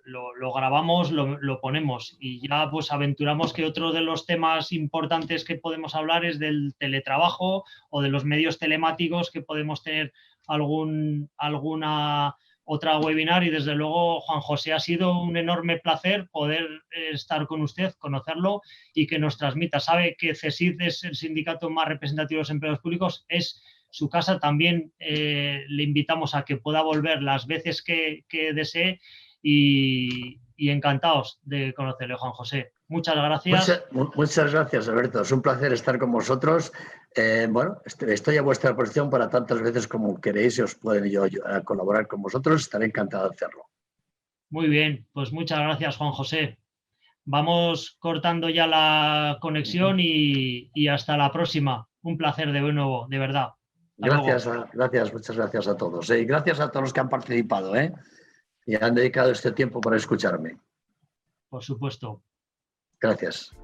lo grabamos, lo ponemos, y ya pues aventuramos que otro de los temas importantes que podemos hablar es del teletrabajo o de los medios telemáticos, que podemos tener alguna otra webinar. Y desde luego, Juan José, ha sido un enorme placer poder estar con usted, conocerlo y que nos transmita. Sabe que CESID es el sindicato más representativo de los empleados públicos, es su casa. También le invitamos a que pueda volver las veces que desee, y encantados de conocerle, Juan José. Muchas gracias. Muchas gracias, Alberto. Es un placer estar con vosotros. Bueno, estoy a vuestra disposición para tantas veces como queréis, y os pueden yo colaborar con vosotros. Estaré encantado de hacerlo. Muy bien, pues muchas gracias, Juan José. Vamos cortando ya la conexión y hasta la próxima. Un placer de nuevo, de verdad. Gracias, muchas gracias a todos. Y gracias a todos los que han participado, y han dedicado este tiempo para escucharme. Por supuesto. Gracias.